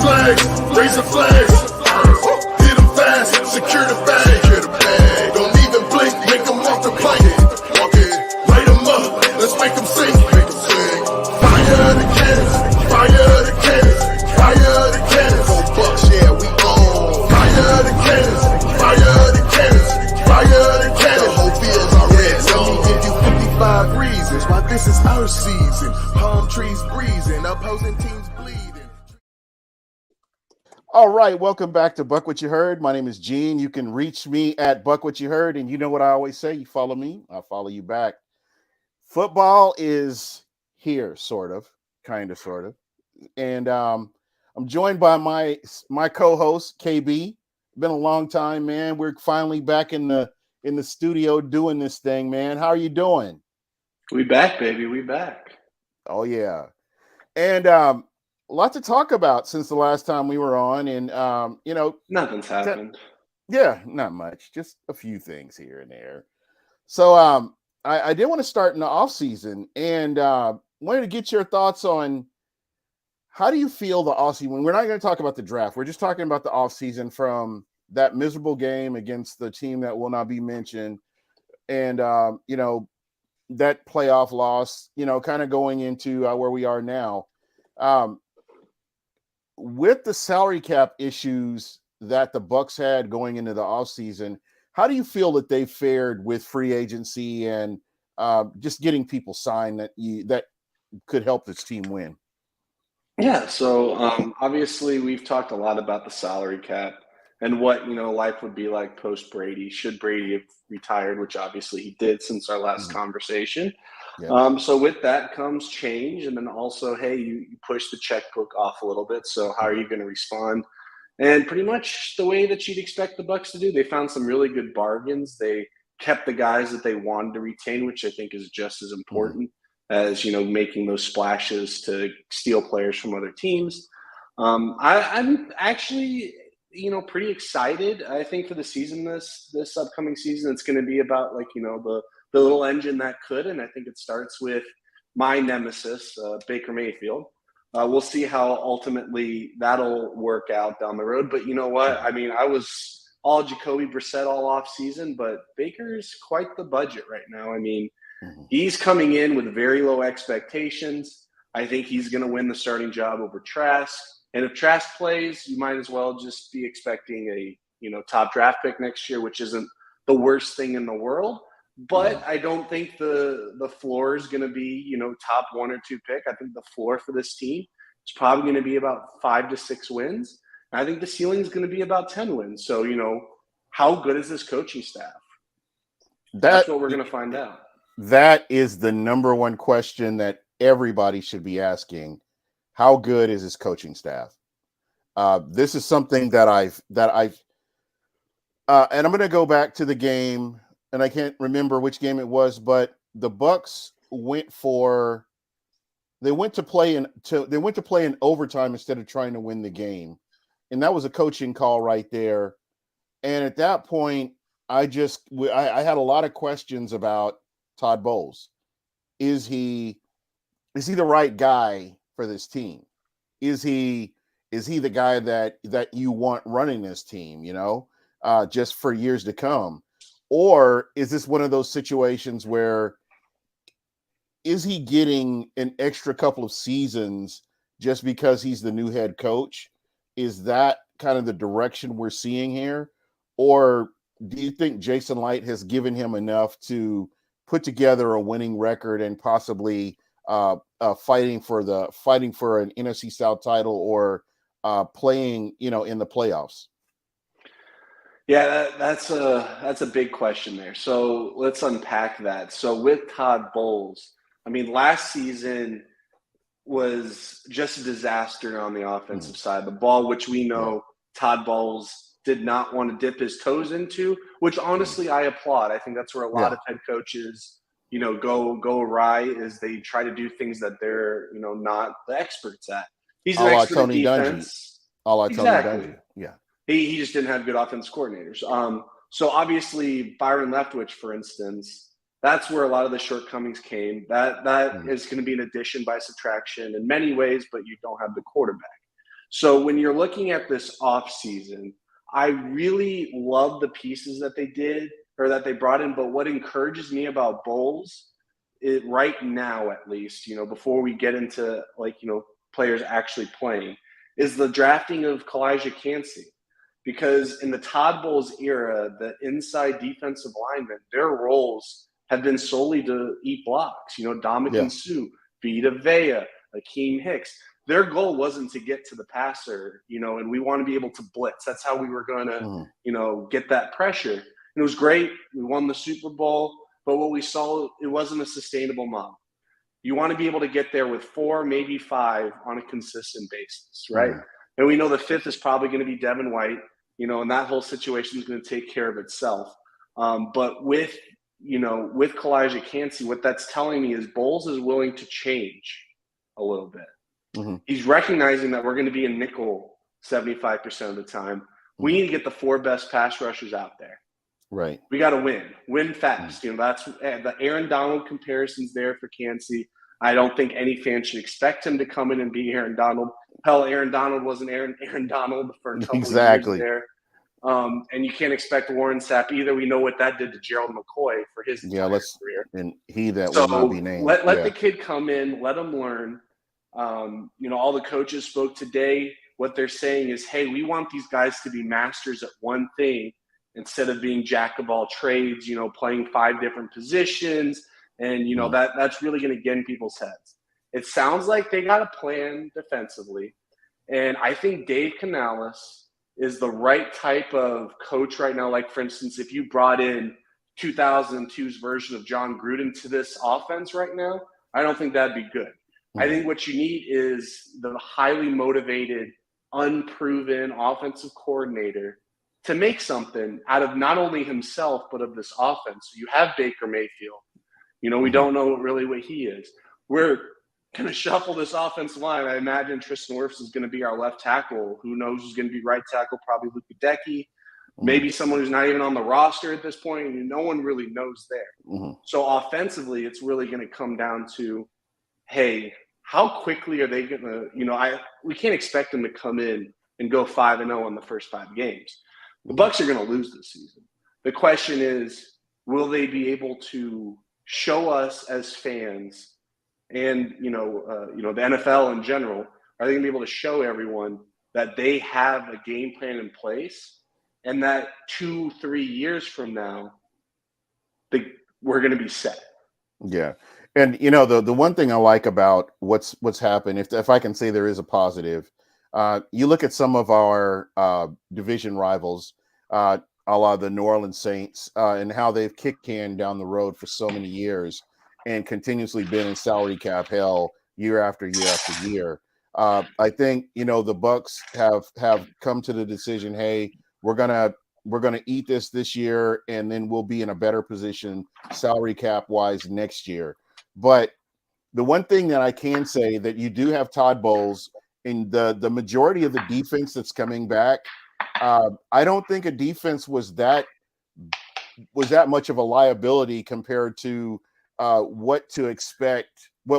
flags, raising flags. Hit them fast, secure the bag. Don't even blink, make them walk the plank. Light them up, let's make them sing. Fire the cannons, fire the cannons, fire the cannons. Go Bucks, yeah, we on. Fire the cannons, fire the cannons, fire the cannons. The whole field's already on. Let me give you 55 reasons why this is our season. Palm trees breezing, opposing teams bleeding. All right, welcome back to Buck What You Heard. My name is Gene. You can reach me at Buck What You Heard, and you know what I always say: you follow me, I'll follow you back. Football is here, sort of, sort of, and I'm joined by my co-host KB. Been a long time, man. We're finally back in the studio doing this thing, man. How are you doing? We back, baby. We back. Oh yeah, and a lot to talk about since the last time we were on, and nothing's happened. Yeah, not much, just a few things here and there. So I did want to start in the off season, and wanted to get your thoughts on how do you feel the off season. We're not going to talk about the draft. We're just talking about the off season from that miserable game against the team that will not be mentioned, and that playoff loss. Kind of going into where we are now. With the salary cap issues that the Bucks had going into the offseason, how do you feel that they fared with free agency and just getting people signed that could help this team win? Yeah, so obviously we've talked a lot about the salary cap and what life would be like post Brady. Should Brady have retired, which obviously he did since our last conversation. Yeah. So with that comes change, and then also, hey, you push the checkbook off a little bit. So how are you going to respond? And pretty much the way that you'd expect the Bucks to do. They found some really good bargains. They kept the guys that they wanted to retain, which I think is just as important as making those splashes to steal players from other teams. I'm actually pretty excited. I think for the season, this upcoming season, it's going to be about the little engine that could, and I think it starts with my nemesis, Baker Mayfield. We'll see how ultimately that'll work out down the road. But you know what? I mean, I was all Jacoby Brissett all off season, but Baker's quite the budget right now. I mean, he's coming in with very low expectations. I think he's going to win the starting job over Trask. And if Trask plays, you might as well just be expecting a top draft pick next year, which isn't the worst thing in the world. But I don't think the floor is going to be, top 1 or 2 pick. I think the floor for this team is probably going to be about 5 to 6 wins. And I think the ceiling is going to be about 10 wins. So, how good is this coaching staff? That's what we're going to find out. That is the number one question that everybody should be asking. How good is his coaching staff? This is something that I've and I'm going to go back to the game. And I can't remember which game it was, but the Bucks went to play in overtime instead of trying to win the game. And that was a coaching call right there. And at that point, I had a lot of questions about Todd Bowles. Is he the right guy for this team? Is he the guy that you want running this team, just for years to come? Or is this one of those situations where is he getting an extra couple of seasons just because he's the new head coach? Is that kind of the direction we're seeing here? Or do you think Jason Light has given him enough to put together a winning record and possibly fighting for an NFC South title or playing, in the playoffs? Yeah, that's a big question there. So let's unpack that. So with Todd Bowles, I mean, last season was just a disaster on the offensive side of the ball, which we know Todd Bowles did not want to dip his toes into, which honestly I applaud. I think that's where a lot of head coaches, go awry, is they try to do things that they're, not the experts at. He's an expert at defense. Tony Dungy. Yeah. He just didn't have good offense coordinators. So obviously Byron Leftwich, for instance, that's where a lot of the shortcomings came. That is going to be an addition by subtraction in many ways, but you don't have the quarterback. So when you're looking at this off season, I really love the pieces that they did or that they brought in. But what encourages me about Bowles, right now at least, before we get into players actually playing, is the drafting of Kalijah Cansey. Because in the Todd Bowles era, the inside defensive linemen, their roles have been solely to eat blocks. Ndamukong Suh, Vita Vea, Akeem Hicks. Their goal wasn't to get to the passer, and we want to be able to blitz. That's how we were going to, get that pressure. And it was great. We won the Super Bowl, but what we saw, it wasn't a sustainable model. You want to be able to get there with 4, maybe 5 on a consistent basis, right? And we know the 5th is probably going to be Devin White, and that whole situation is going to take care of itself. But with Kalijah Cansey, what that's telling me is Bowles is willing to change a little bit. He's recognizing that we're going to be in nickel 75% of the time. We need to get the 4 best pass rushers out there. Right. We got to win fast. That's the Aaron Donald comparisons there for Cansey. I don't think any fan should expect him to come in and be Aaron Donald. Hell, Aaron Donald wasn't Aaron Donald for a couple of years there. And you can't expect Warren Sapp either. We know what that did to Gerald McCoy for his entire career. And he that will not be named. Let the kid come in, let him learn. All the coaches spoke today. What they're saying is, hey, we want these guys to be masters at one thing instead of being jack of all trades, playing 5 different positions. And, that's really going to get in people's heads. It sounds like they got a plan defensively. And I think Dave Canales is the right type of coach right now. Like, for instance, if you brought in 2002's version of John Gruden to this offense right now, I don't think that'd be good. I think what you need is the highly motivated, unproven offensive coordinator to make something out of not only himself, but of this offense. So you have Baker Mayfield. We don't know really what he is. We're going to shuffle this offensive line. I imagine Tristan Wirfs is going to be our left tackle. Who knows who's going to be right tackle? Probably Luka Decky. Maybe someone who's not even on the roster at this point. And no one really knows there. So offensively, it's really going to come down to, hey, how quickly are they going to, we can't expect them to come in and go 5-0 in the first 5 games. The Bucs are going to lose this season. The question is, will they be able to show us as fans and, the NFL in general, are they going to be able to show everyone that they have a game plan in place and that 2-3 years from now, we're going to be set? Yeah. And, the one thing I like about what's happened, if I can say there is a positive, you look at some of our division rivals, a la the New Orleans Saints, and how they've kicked can down the road for so many years and continuously been in salary cap hell year after year after year. I think, the Bucs have come to the decision, hey, we're gonna eat this year, and then we'll be in a better position salary cap wise next year. But the one thing that I can say that you do have Todd Bowles in the majority of the defense that's coming back. I don't think a defense was that much of a liability compared to what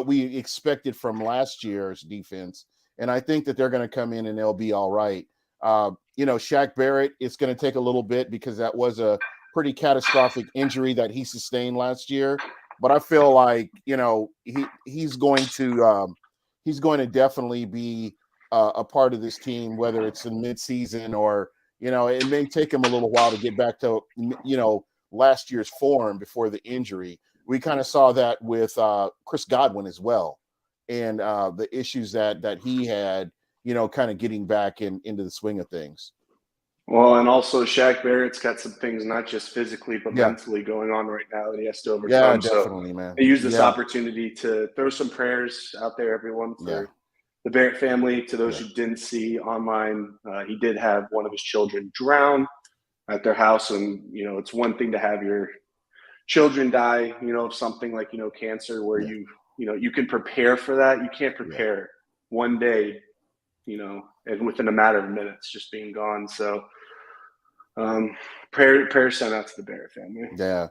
we expected from last year's defense. And I think that they're going to come in and they'll be all right. Shaq Barrett, it's going to take a little bit because that was a pretty catastrophic injury that he sustained last year. But I feel like, he's going to definitely be a part of this team, whether it's in midseason or, it may take him a little while to get back to, last year's form before the injury. We kind of saw that with Chris Godwin as well. And the issues that he had, kind of getting back into the swing of things. Well, and also Shaq Barrett's got some things, not just physically, but mentally going on right now that he has to overcome. Yeah, definitely, man. I use this opportunity to throw some prayers out there, everyone, for the Barrett family. To those who didn't see online, he did have one of his children drown at their house. And, it's one thing to have your children die, of something like, cancer, where you can prepare for that. You can't prepare one day, and within a matter of minutes just being gone. So prayer sent out to the Barrett family. Yeah.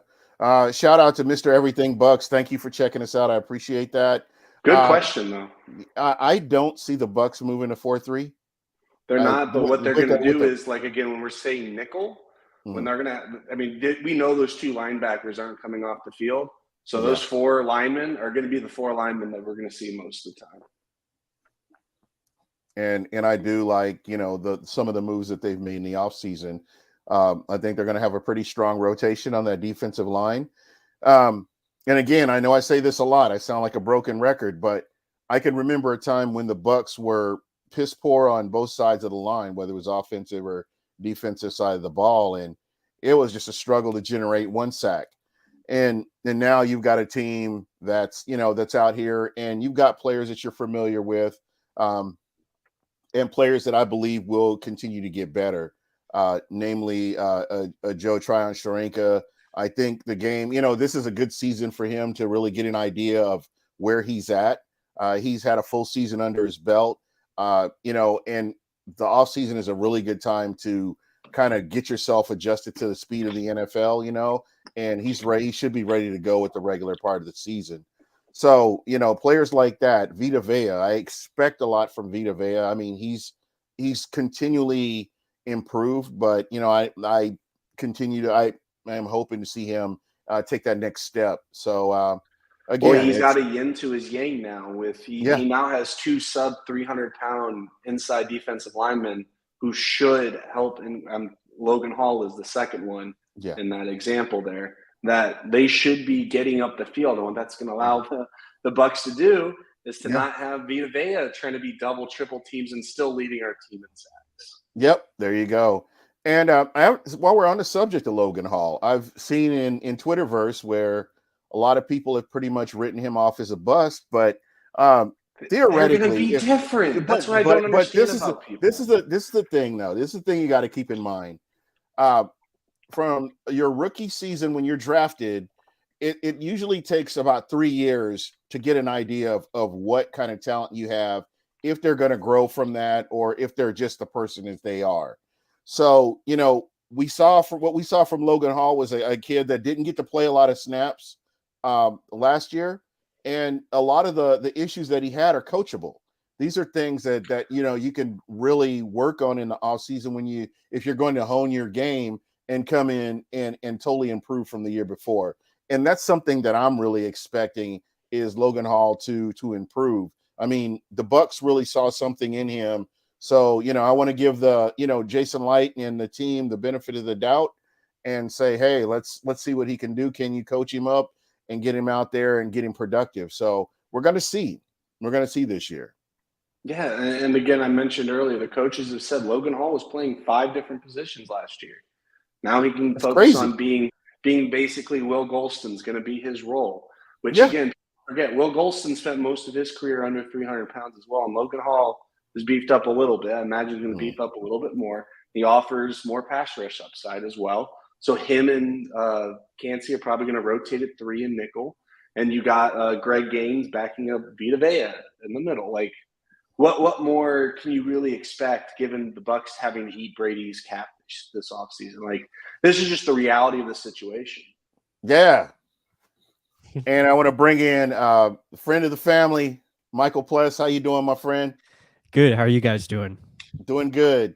Shout out to Mr. Everything Bucs. Thank you for checking us out. I appreciate that. Good question, though. I don't see the Bucs moving to 4-3. They're not, but what they're with going to do the, is, like, again, when we're saying nickel, when mhm, they're going to, I mean, we know those two linebackers aren't coming off the field. So yeah. those four linemen are going to be the four linemen that we're going to see most of the time. And I do like, you know, some of the moves that they've made in the offseason. I think they're going to have a pretty strong rotation on that defensive line. And again, I know I say this a lot. I sound like a broken record, but I can remember a time when the Bucks were piss poor on both sides of the line, whether it was offensive or defensive side of the ball, and it was just a struggle to generate one sack. And now you've got a team that's, you know, that's out here, and you've got players that you're familiar with. And players that I believe will continue to get better, namely Joe Tryon-Shoyinka. I think the game, you know, this is a good season for him to really get an idea of where he's at. He's had a full season under his belt, you know, and the offseason is a really good time to kind of get yourself adjusted to the speed of the NFL, you know, and he's ready. He should be ready to go with the regular part of the season. So, you know, players like that, Vita Vea, I expect a lot from Vita Vea. I mean, he's continually improved, but you know, I am hoping to see him take that next step. So Well, again, he's got it's a yin to his yang now. With yeah, he now has two sub 300-pound inside defensive linemen who should help. And Logan Hall is the second one yeah, in that example there. That they should be getting up the field, and what that's going to allow the Bucks to do is to yeah. not have Vita Vea trying to be double, triple teams and still leading our team in sacks. Yep, there you go. And while we're on the subject of Logan Hall, I've seen in Twitterverse where a lot of people have pretty much written him off as a bust, but They're going to theoretically, be if different. That's what I don't understand about people. this is the thing though. This is the thing you got to keep in mind. Uh, from your rookie season when you're drafted, it usually takes about 3 years to get an idea of what kind of talent you have, if they're going to grow from that or if they're just the person as they are. So, you know, what we saw from Logan Hall was a kid that didn't get to play a lot of snaps last year. And a lot of the issues that he had are coachable. These are things that you know you can really work on in the offseason if you're going to hone your game and come in and totally improve from the year before. And that's something that I'm really expecting is Logan Hall to improve. I mean, the Bucks really saw something in him. So, you know, I want to give Jason Light and the team the benefit of the doubt and say, hey, let's see what he can do. Can you coach him up and get him out there and get him productive? So we're going to see. We're going to see this year. Yeah, and again, I mentioned earlier, the coaches have said Logan Hall was playing 5 different positions last year. Now he can That's focus crazy. on being basically Will Golston's going to be his role, which Yeah. again, forget, Will Golston spent most of his career under 300 pounds as well. And Logan Hall is beefed up a little bit. I imagine he's going to beef up a little bit more. He offers more pass rush upside as well. So him and Kancey are probably going to rotate at 3 and nickel. And you got Greg Gaines backing up Vita Vea in the middle. Like, what more can you really expect given the Bucks having to eat Brady's cap this offseason? Like, this is just the reality of the situation. Yeah. And I want to bring in a friend of the family, Michael Pless. How you doing, my friend? Good. How are you guys doing? Doing good.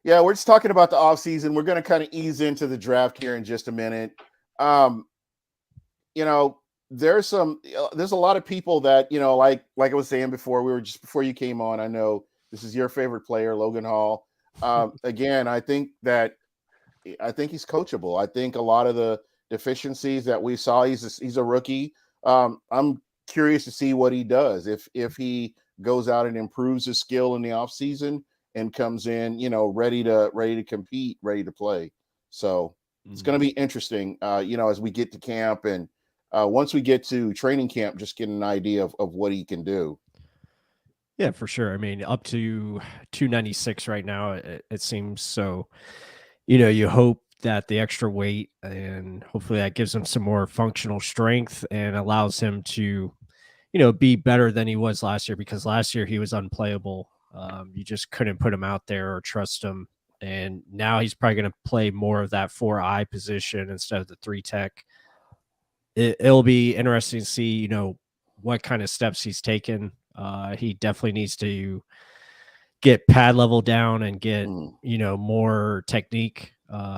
Yeah, we're just talking about the offseason. We're going to kind of ease into the draft here in just a minute. You know, there's a lot of people that, you know, like I was saying before, just before you came on, I know this is your favorite player, Logan Hall. Again, I think he's coachable. I think a lot of the deficiencies that we saw, he's a rookie. I'm curious to see what he does if he goes out and improves his skill in the offseason and comes in, you know, ready to compete, ready to play. So it's going to be interesting, you know, as we get to camp and once we get to training camp, just get an idea of what he can do. Yeah, for sure. I mean, up to 296 right now, it seems. So, you know, you hope that the extra weight and hopefully that gives him some more functional strength and allows him to, you know, be better than he was last year, because last year he was unplayable. You just couldn't put him out there or trust him. And now he's probably going to play more of that 4-eye position instead of the 3 tech. It'll be interesting to see, you know, what kind of steps he's taken. He definitely needs to get pad level down and get, Mm. more technique,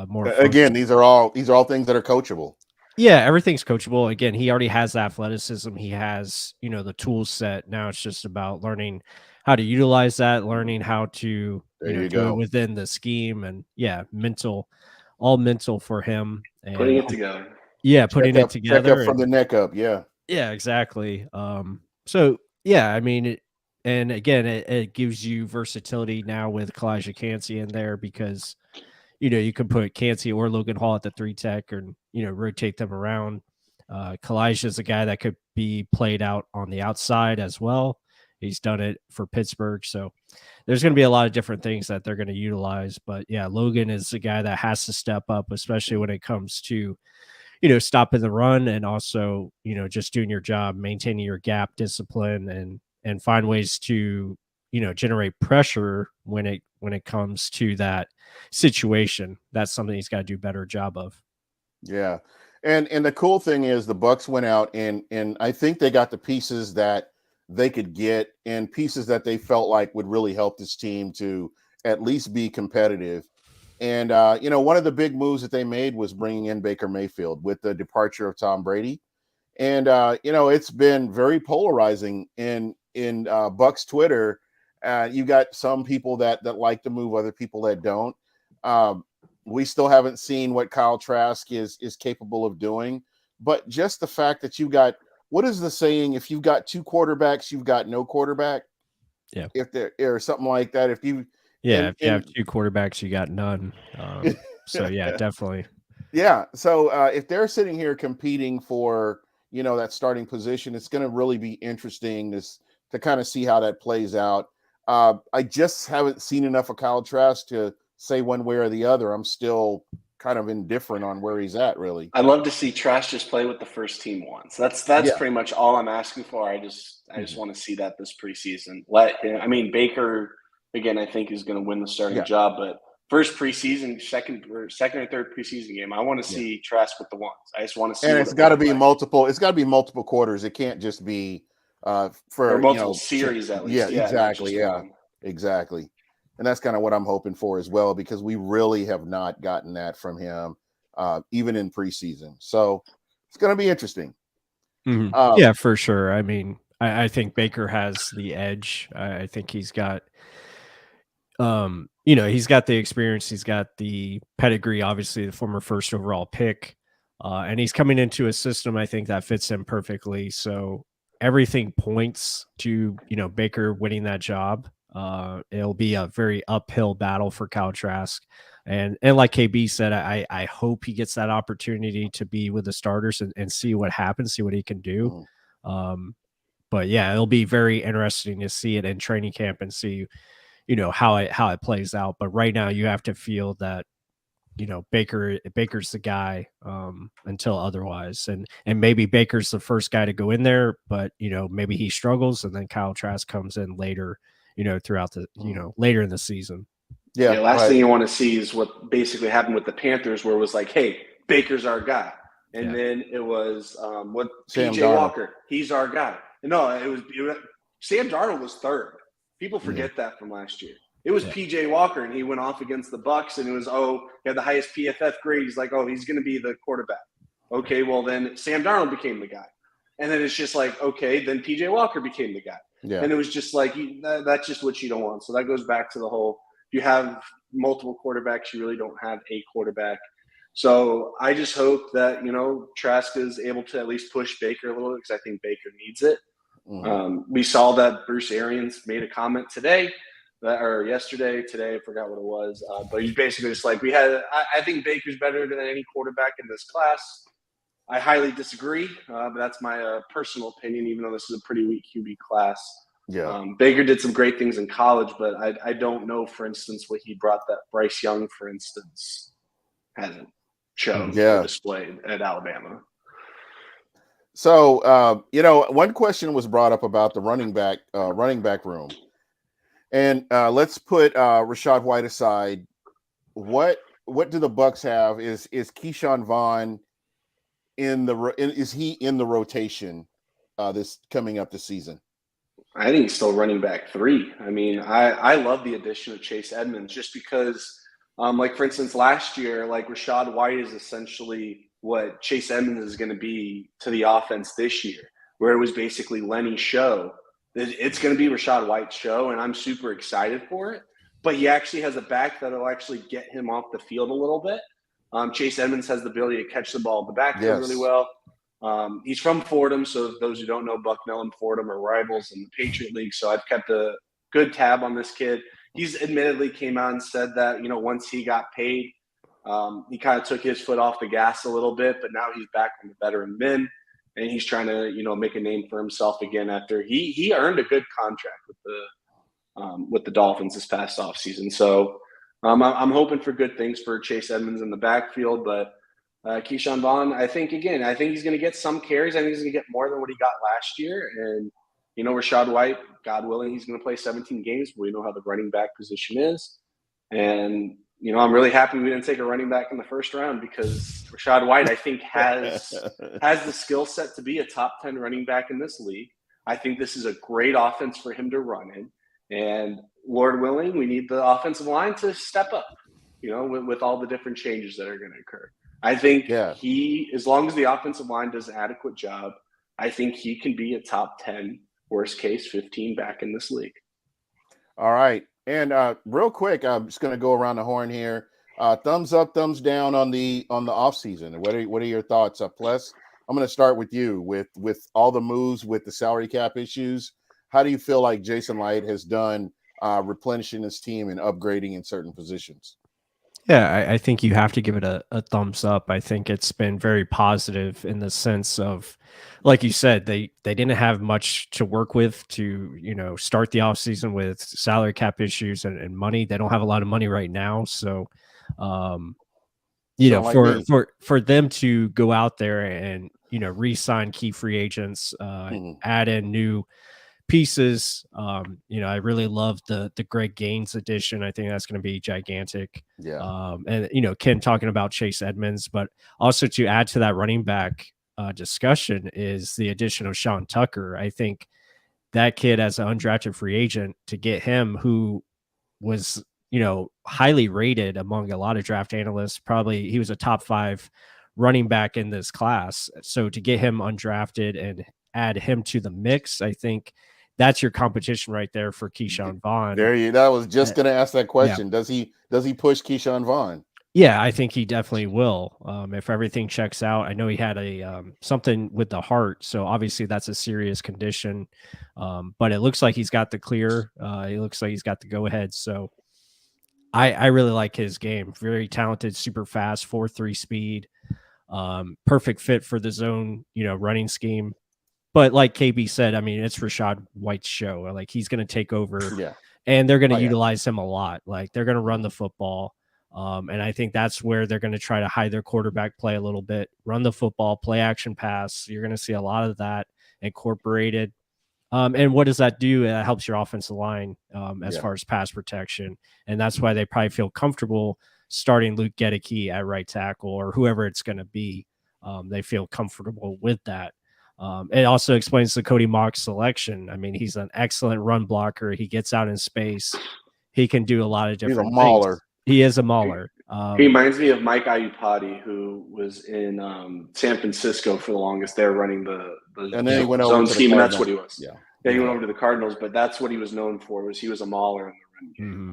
more Again, these are all things that are coachable. Yeah, everything's coachable. Again, he already has the athleticism. He has, the tool set. Now it's just about learning how to utilize that, learning how to, There you do it go. within the scheme, and all mental for him. Putting And it together. yeah, putting it Check up together. from the neck up. Yeah. Yeah, exactly. So yeah, I mean, and again, it gives you versatility now with Kalijah Cansey in there, because you can put Cansey or Logan Hall at the 3 tech, or rotate them around. Kalijah is a guy that could be played out on the outside as well. He's done it for Pittsburgh, so there's going to be a lot of different things that they're going to utilize. But yeah, Logan is a guy that has to step up, especially when it comes to stopping the run, and also, just doing your job, maintaining your gap discipline, and find ways to, generate pressure when it comes to that situation. That's something he's got to do a better job of. Yeah. And the cool thing is the Bucks went out and I think they got the pieces that they could get, and pieces that they felt like would really help this team to at least be competitive. And one of the big moves that they made was bringing in Baker Mayfield with the departure of Tom Brady. And it's been very polarizing in Bucks Twitter. You got some people that like the move, other people that don't. We still haven't seen what Kyle Trask is capable of doing, but just the fact that you got, what is the saying? If you've got 2 quarterbacks, you've got no quarterback. Yeah. If there or something like that. If you if you have 2 quarterbacks, you got none. So yeah, definitely. Yeah. So if they're sitting here competing for, that starting position, it's going to really be interesting to kind of see how that plays out. I just haven't seen enough of Kyle Trask to say one way or the other. I'm still kind of indifferent on where he's at, really. I'd love to see Trask just play with the first team once. That's pretty much all I'm asking for. I just want to see that this preseason. Baker, again, I think is going to win the starting job, but first preseason, second or third preseason game, I want to see Trask with the ones. I just want to see. And it's got to be multiple. It's got to be multiple quarters. It can't just be for multiple series at least. Yeah, exactly. Yeah, exactly. And that's kind of what I'm hoping for as well, because we really have not gotten that from him, even in preseason. So it's going to be interesting. Mm-hmm. Yeah, for sure. I mean, I think Baker has the edge. I think he's got, he's got the experience. He's got the pedigree, obviously the former first overall pick. And he's coming into a system, I think, that fits him perfectly. So everything points to, Baker winning that job. It'll be a very uphill battle for Kyle Trask. And like KB said, I hope he gets that opportunity to be with the starters and see what happens, see what he can do. But yeah, it'll be very interesting to see it in training camp and see, how it plays out. But right now you have to feel that, Baker's the guy until otherwise. And maybe Baker's the first guy to go in there, but maybe he struggles, and then Kyle Trask comes in later, throughout the, later in the season. Yeah. Last thing you want to see is what basically happened with the Panthers, where it was like, hey, Baker's our guy. And then it was PJ Walker, he's our guy. No, it was Sam Darnold was third. People forget that from last year. It was PJ Walker, and he went off against the Bucks, and it was, he had the highest PFF grade. He's like, he's going to be the quarterback. Okay, well, then Sam Darnold became the guy. And then it's just like, okay, then PJ Walker became the guy. Yeah. And it was just like, that's just what you don't want. So that goes back to the whole, you have multiple quarterbacks, you really don't have a quarterback. So I just hope that, Trask is able to at least push Baker a little bit, because I think Baker needs it. We saw that Bruce Arians made a comment today. Today, I forgot what it was. But he's basically just like, I think Baker's better than any quarterback in this class. I highly disagree, but that's my personal opinion, even though this is a pretty weak QB class. Yeah. Baker did some great things in college, but I don't know, for instance, what he brought that Bryce Young, for instance, hasn't shown or displayed at Alabama. So, one question was brought up about the running back room. And let's put Rachaad White aside. What do the Bucks have? Is Keyshawn Vaughn is he in the rotation this coming up this season? I think he's still running back 3. I mean, I love the addition of Chase Edmonds just because, like for instance, last year, like Rachaad White is essentially what Chase Edmonds is going to be to the offense this year, where it was basically Lenny's show. It's going to be Rachaad White's show, and I'm super excited for it. But he actually has a back that will actually get him off the field a little bit. Chase Edmonds has the ability to catch the ball in the backfield really well. He's from Fordham, so those who don't know, Bucknell and Fordham are rivals in the Patriot League. So I've kept a good tab on this kid. He's admittedly came out and said that, once he got paid, he kind of took his foot off the gas a little bit, but now he's back on the veteran min, and he's trying to, make a name for himself again after he earned a good contract with the Dolphins this past offseason. So I'm hoping for good things for Chase Edmonds in the backfield, but Keyshawn Vaughn, I think he's going to get some carries. I think he's going to get more than what he got last year. And, Rachaad White, God willing, he's going to play 17 games. We know how the running back position is. And, I'm really happy we didn't take a running back in the first round because Rachaad White, I think, has the skill set to be a top 10 running back in this league. I think this is a great offense for him to run in. And Lord willing, we need the offensive line to step up, with all the different changes that are going to occur. I think as long as the offensive line does an adequate job, I think he can be a top 10, worst case 15 back in this league. All right. And real quick, I'm just going to go around the horn here. Thumbs up, thumbs down on the off season. What are your thoughts? Plus, I'm going to start with you with all the moves with the salary cap issues. How do you feel like Jason Licht has done replenishing his team and upgrading in certain positions? Yeah, I think you have to give it a thumbs up. I think it's been very positive in the sense of, like you said, they didn't have much to work with to, start the offseason with salary cap issues and money. They don't have a lot of money right now. So, for them to go out there and, re-sign key free agents, add in new pieces. I really love the Greg Gaines edition. I think that's going to be gigantic. Yeah. And Ken talking about Chase Edmonds, but also to add to that running back discussion is the addition of Sean Tucker. I think that kid as an undrafted free agent, to get him, who was highly rated among a lot of draft analysts, probably he was a top 5 running back in this class. So to get him undrafted and add him to the mix, I think that's your competition right there for Keyshawn Vaughn. I was just going to ask that question. Yeah. Does he push Keyshawn Vaughn? Yeah, I think he definitely will. If everything checks out. I know he had a something with the heart, so obviously that's a serious condition. But it looks like he's got the clear. It looks like he's got the go ahead. So I really like his game. Very talented, super fast, 4.3 speed. Perfect fit for the zone, running scheme. But like KB said, I mean, it's Rachaad White's show. Like, he's going to take over, and they're going to utilize him a lot. Like, they're going to run the football. And I think that's where they're going to try to hide their quarterback play a little bit, run the football, play action pass. You're going to see a lot of that incorporated. And what does that do? It helps your offensive line as far as pass protection. And that's why they probably feel comfortable starting Luke Gedeke at right tackle or whoever it's going to be. They feel comfortable with that. It also explains the Cody Mock selection. I mean, he's an excellent run blocker. He gets out in space. He can do a lot of different things. He's a mauler. He is a mauler. He reminds me of Mike Iupati, who was in San Francisco for the longest. They're running the and then he went zone over to scheme, the and that's what he was. Yeah, he went over to the Cardinals, but that's what he was known for. Was he was a mauler in the run game. Mm-hmm.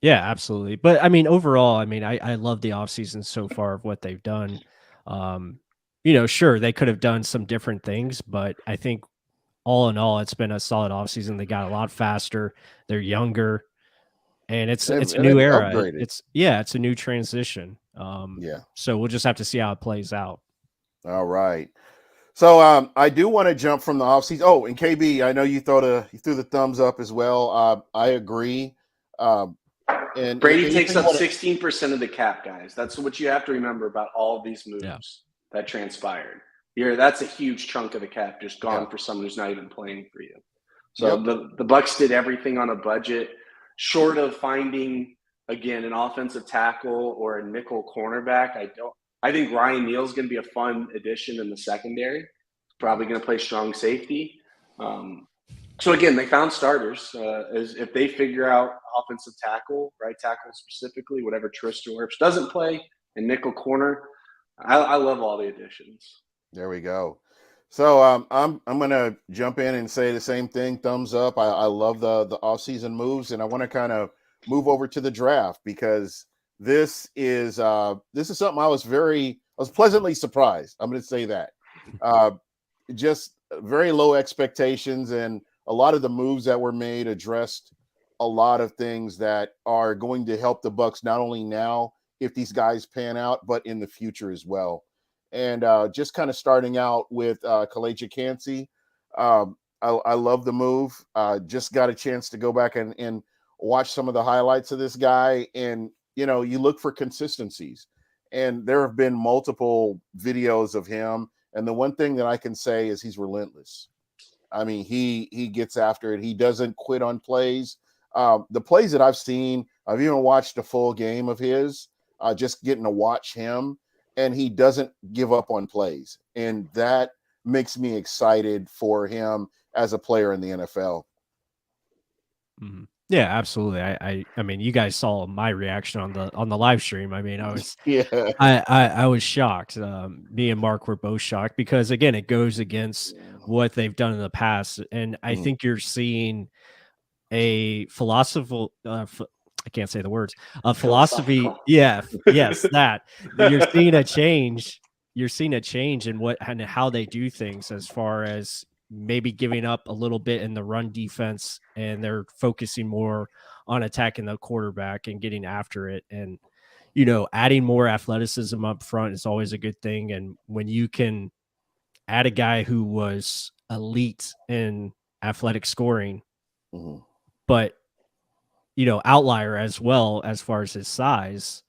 Yeah, absolutely. But I mean, overall, I mean, I love the offseason so far of what they've done. Sure, they could have done some different things, but I think all in all, it's been a solid offseason. They got a lot faster. They're younger, and it's a new era. Upgraded. It's a new transition. So we'll just have to see how it plays out. All right. So I do want to jump from the offseason. Oh, and KB, I know you threw the thumbs up as well. I agree. And Brady takes up 16% of the cap, guys. That's what you have to remember about all these moves that transpired. That's a huge chunk of the cap just gone for someone who's not even playing for you. So the Bucs did everything on a budget, short of finding again an offensive tackle or a nickel cornerback. I think Ryan Neal's going to be a fun addition in the secondary. Probably going to play strong safety. So again, they found starters. As if they figure out offensive tackle, right tackle specifically, whatever Tristan Wirfs doesn't play, and nickel corner, I love all the additions. There we go. So I'm gonna jump in and say the same thing. Thumbs up. I love the offseason moves, and I want to kind of move over to the draft because this is something I was pleasantly surprised. I'm going to say that. Just very low expectations, and a lot of the moves that were made addressed a lot of things that are going to help the Bucs not only now if these guys pan out, but in the future as well. And just kind of starting out with Calijah Kancey. I love the move. Just got a chance to go back and watch some of the highlights of this guy. And, you look for consistencies. And there have been multiple videos of him. And the one thing that I can say is he's relentless. I mean, he gets after it. He doesn't quit on plays. The plays that I've seen, I've even watched a full game of his, just getting to watch him. And he doesn't give up on plays. And that makes me excited for him as a player in the NFL. Mm-hmm. Yeah, absolutely. I mean, you guys saw my reaction on the live stream. I mean, I was I was shocked. Me and Mark were both shocked because again, it goes against what they've done in the past. And I think you're seeing a philosophical I can't say the words. A philosophy. Yeah. Yes. That you're seeing a change. You're seeing a change in what and how they do things as far as maybe giving up a little bit in the run defense, and they're focusing more on attacking the quarterback and getting after it. And, adding more athleticism up front is always a good thing. And when you can add a guy who was elite in athletic scoring, but outlier as well as far as his size,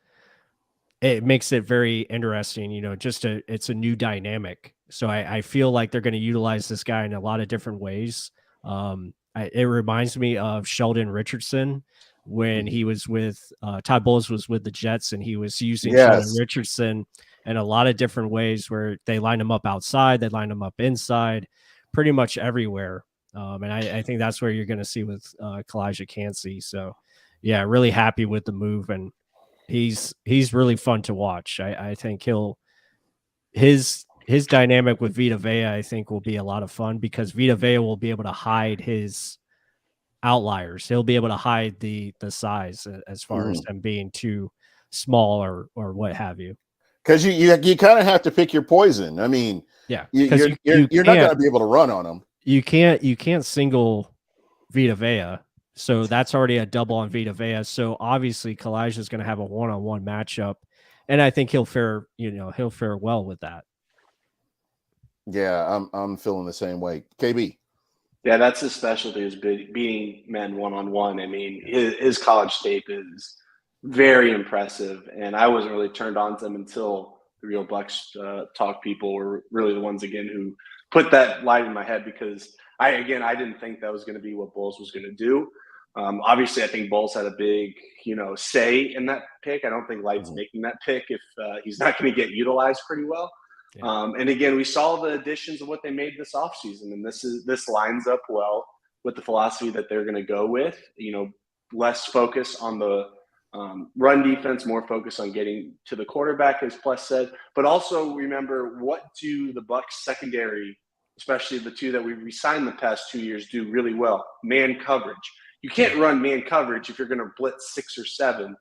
it makes it very interesting. It's a new dynamic. So I feel like they're going to utilize this guy in a lot of different ways. It reminds me of Sheldon Richardson when he was with Todd Bowles was with the Jets, and he was using Sheldon Richardson in a lot of different ways where they line him up outside, they line him up inside, pretty much everywhere. And I think that's where you're going to see with Calijah Kancey. So, yeah, really happy with the move, and he's really fun to watch. I think his dynamic with Vita Vea, I think, will be a lot of fun because Vita Vea will be able to hide his outliers. He'll be able to hide the size as far as them being too small or what have you. Because you kind of have to pick your poison. I mean, yeah, you're not going to be able to run on him. You can't single Vita Vea, so that's already a double on Vita Vea. So obviously Calijah is going to have a one-on-one matchup, and I think he'll fare well with that. Yeah, I'm feeling the same way. KB. Yeah, that's his specialty, is beating men one-on-one. I mean, his college tape is very impressive, and I wasn't really turned on to him until the Real Bucs Talk people were really the ones again who put that light in my head, because I didn't think that was going to be what Bowles was going to do. Obviously, I think Bowles had a big, say in that pick. I don't think Light's making that pick if he's not going to get utilized pretty well. Yeah. And again, we saw the additions of what they made this offseason, and this lines up well with the philosophy that they're going to go with. Less focus on the run defense, more focus on getting to the quarterback, as Plus said. But also remember, what do the Bucs secondary, especially the two that we re-signed the past 2 years, do really well? Man coverage. You can't run man coverage if you're going to blitz 6 or 7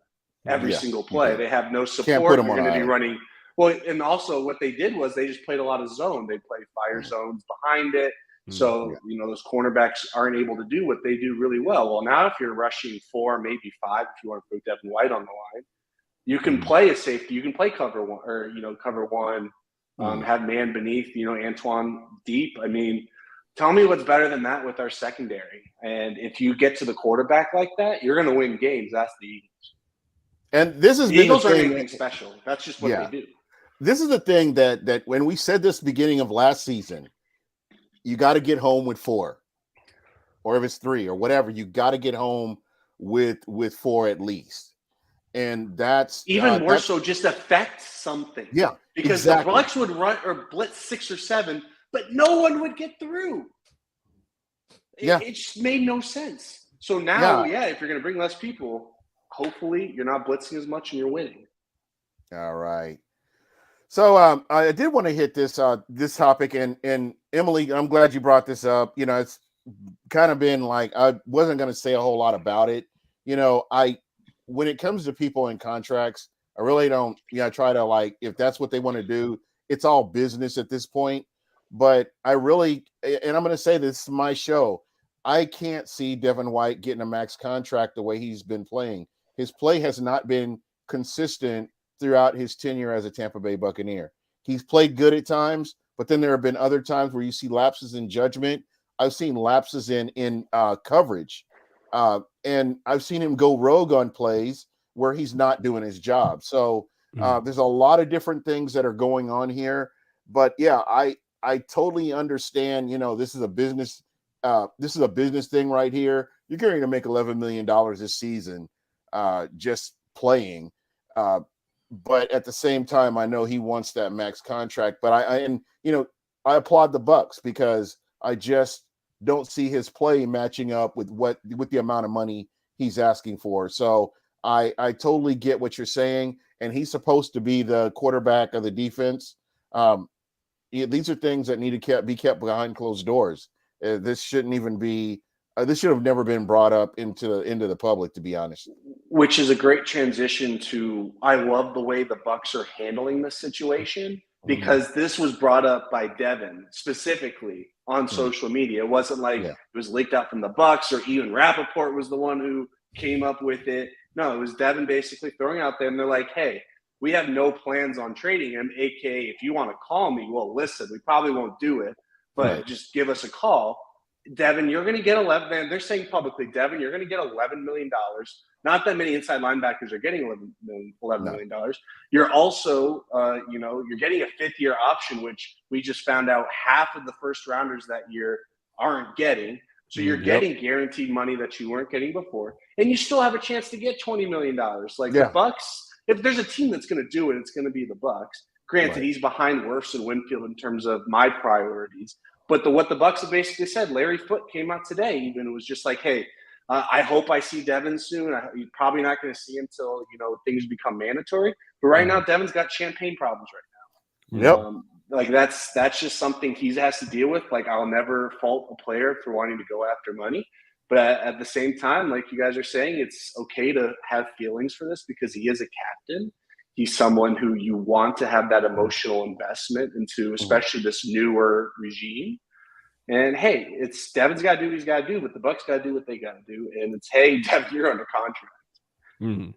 every single play. They have no support. You're going to be running. Well, and also what they did was they just played a lot of zone. They played fire zones behind it. So, those cornerbacks aren't able to do what they do really well. Well, now if you're rushing 4, maybe 5, if you want to put Devin White on the line, you can play a safety. You can play cover one, or, cover one, have man beneath, Antoine deep. I mean, tell me what's better than that with our secondary. And if you get to the quarterback like that, you're going to win games. That's the Eagles. And this is the Eagles aren't anything special. That's just what they do. This is the thing that when we said this beginning of last season, you got to get home with 4, or if it's 3 or whatever, you got to get home with 4 at least. And that's even more so just affect something. Yeah, because the Bucs would run or blitz 6 or 7, but no one would get through. Yeah. It just made no sense. So now, Yeah. if you're going to bring less people, hopefully you're not blitzing as much and you're winning. All right. So I did want to hit this this topic, and Emily, I'm glad you brought this up. You know, it's kind of been like I wasn't going to say a whole lot about it. You know, when it comes to people in contracts, I really don't. I try to, like, if that's what they want to do, it's all business at this point. But I really, and I'm going to say this is my show. I can't see Devin White getting a max contract the way he's been playing. His play has not been consistent throughout his tenure as a Tampa Bay Buccaneer. He's played good at times, but then there have been other times where you see lapses in judgment. I've seen lapses in coverage, and I've seen him go rogue on plays where he's not doing his job. So there's a lot of different things that are going on here. But yeah, I totally understand. You know, this is a business. This is a business thing right here. You're going to make $11 million this season just playing. But at the same time, I know he wants that max contract. But I applaud the Bucs because I just don't see his play matching up with the amount of money he's asking for. So I totally get what you're saying, and he's supposed to be the quarterback of the defense. These are things that need to be kept behind closed doors. This shouldn't even be. This should have never been brought up into the public, to be honest. Which is a great transition to, I love the way the Bucs are handling this situation, because this was brought up by Devin specifically on social media. It wasn't like it was leaked out from the Bucs, or Ian Rappaport was the one who came up with it. No, it was Devin basically throwing out there, and they're like, hey, we have no plans on trading him, aka if you want to call me, well, listen, we probably won't do it, but just give us a call. Devin, you're going to get 11. They're saying publicly, Devin, you're going to get $11 million. Not that many inside linebackers are getting $11 million. You're also, you're getting a fifth-year option, which we just found out half of the first rounders that year aren't getting. So you're getting guaranteed money that you weren't getting before, and you still have a chance to get $20 million. Like the Bucs, if there's a team that's going to do it, it's going to be the Bucs. Granted, he's behind Wirfs and Winfield in terms of my priorities. But what the Bucs have basically said, Larry Foote came out today, even it was just like, hey, I hope I see Devin soon. You're probably not going to see him until things become mandatory. But right now, Devin's got champagne problems right now. Like that's just something he has to deal with. Like, I'll never fault a player for wanting to go after money. But at the same time, like you guys are saying, it's okay to have feelings for this because he is a captain. He's someone who you want to have that emotional investment into, especially this newer regime. And hey, it's Devin's got to do what he's got to do, but the Bucs got to do what they got to do. And it's, hey, Devin, you're under contract.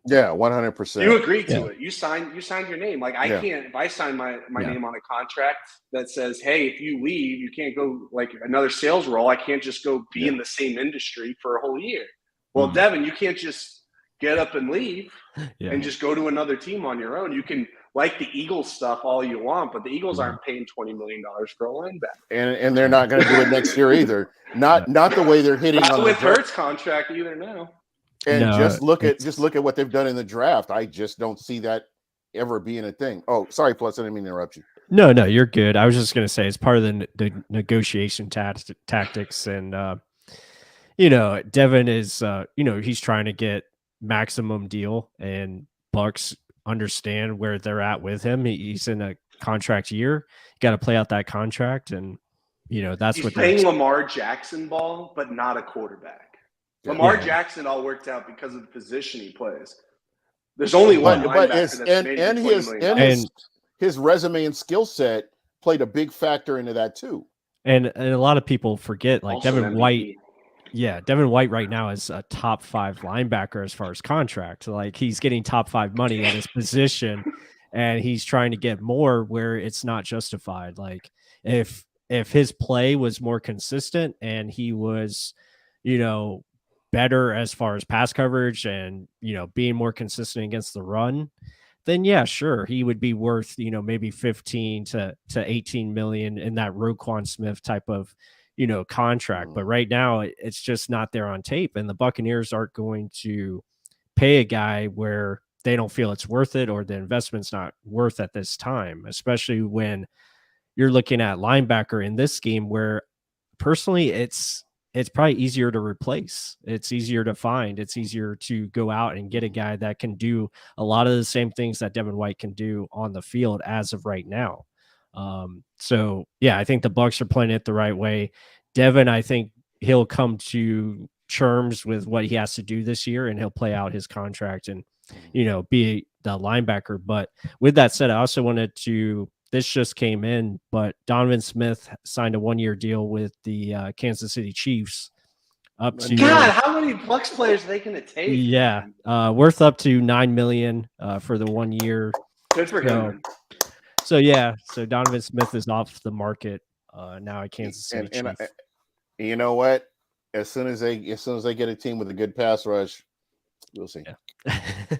Yeah, 100%. You agreed to it. You signed your name. Like I can't, if I sign my name on a contract that says, hey, if you leave, you can't go like another sales role. I can't just go be in the same industry for a whole year. Well, Devin, you can't just get up and leave and just go to another team on your own. You can like the Eagles stuff all you want, but the Eagles aren't paying $20 million for a linebacker. And they're not going to do it next year either. Not the way they're hitting not on with the draft. Hurts contract either now. And just look at what they've done in the draft. I just don't see that ever being a thing. Oh, sorry, Plus, I didn't mean to interrupt you. No, you're good. I was just going to say it's part of the negotiation tactics, and Devin is he's trying to get maximum deal, and Bucs understand where they're at with him. He's in a contract year. Got to play out that contract, and that's he's what playing Lamar Jackson ball, but not a quarterback. Lamar Jackson all worked out because of the position he plays. There's only one linebacker that's made his resume and skill set played a big factor into that too. And a lot of people forget, like also Devin White. Yeah, Devin White right now is a top 5 linebacker as far as contract. Like he's getting top 5 money at his position, and he's trying to get more where it's not justified. Like if his play was more consistent and he was, better as far as pass coverage and, being more consistent against the run, then yeah, sure, he would be worth, maybe 15 to 18 million in that Roquan Smith type of, contract. But right now it's just not there on tape, and the Buccaneers aren't going to pay a guy where they don't feel it's worth it or the investment's not worth at this time, especially when you're looking at linebacker in this scheme where personally it's it's probably easier to replace. It's easier to find. It's easier to go out and get a guy that can do a lot of the same things that Devin White can do on the field as of right now. So yeah, I think the Bucs are playing it the right way. Devin, I think he'll come to terms with what he has to do this year, and he'll play out his contract and, be the linebacker. But with that said, I also wanted to, this just came in, but Donovan Smith signed a 1-year deal with the Kansas City Chiefs up to God, how many Bucs players are they going to take? Yeah, worth up to $9 million for the 1 year. Good for him. So Donovan Smith is off the market now at Kansas City Chiefs. You know what? As soon as they get a team with a good pass rush, we'll see.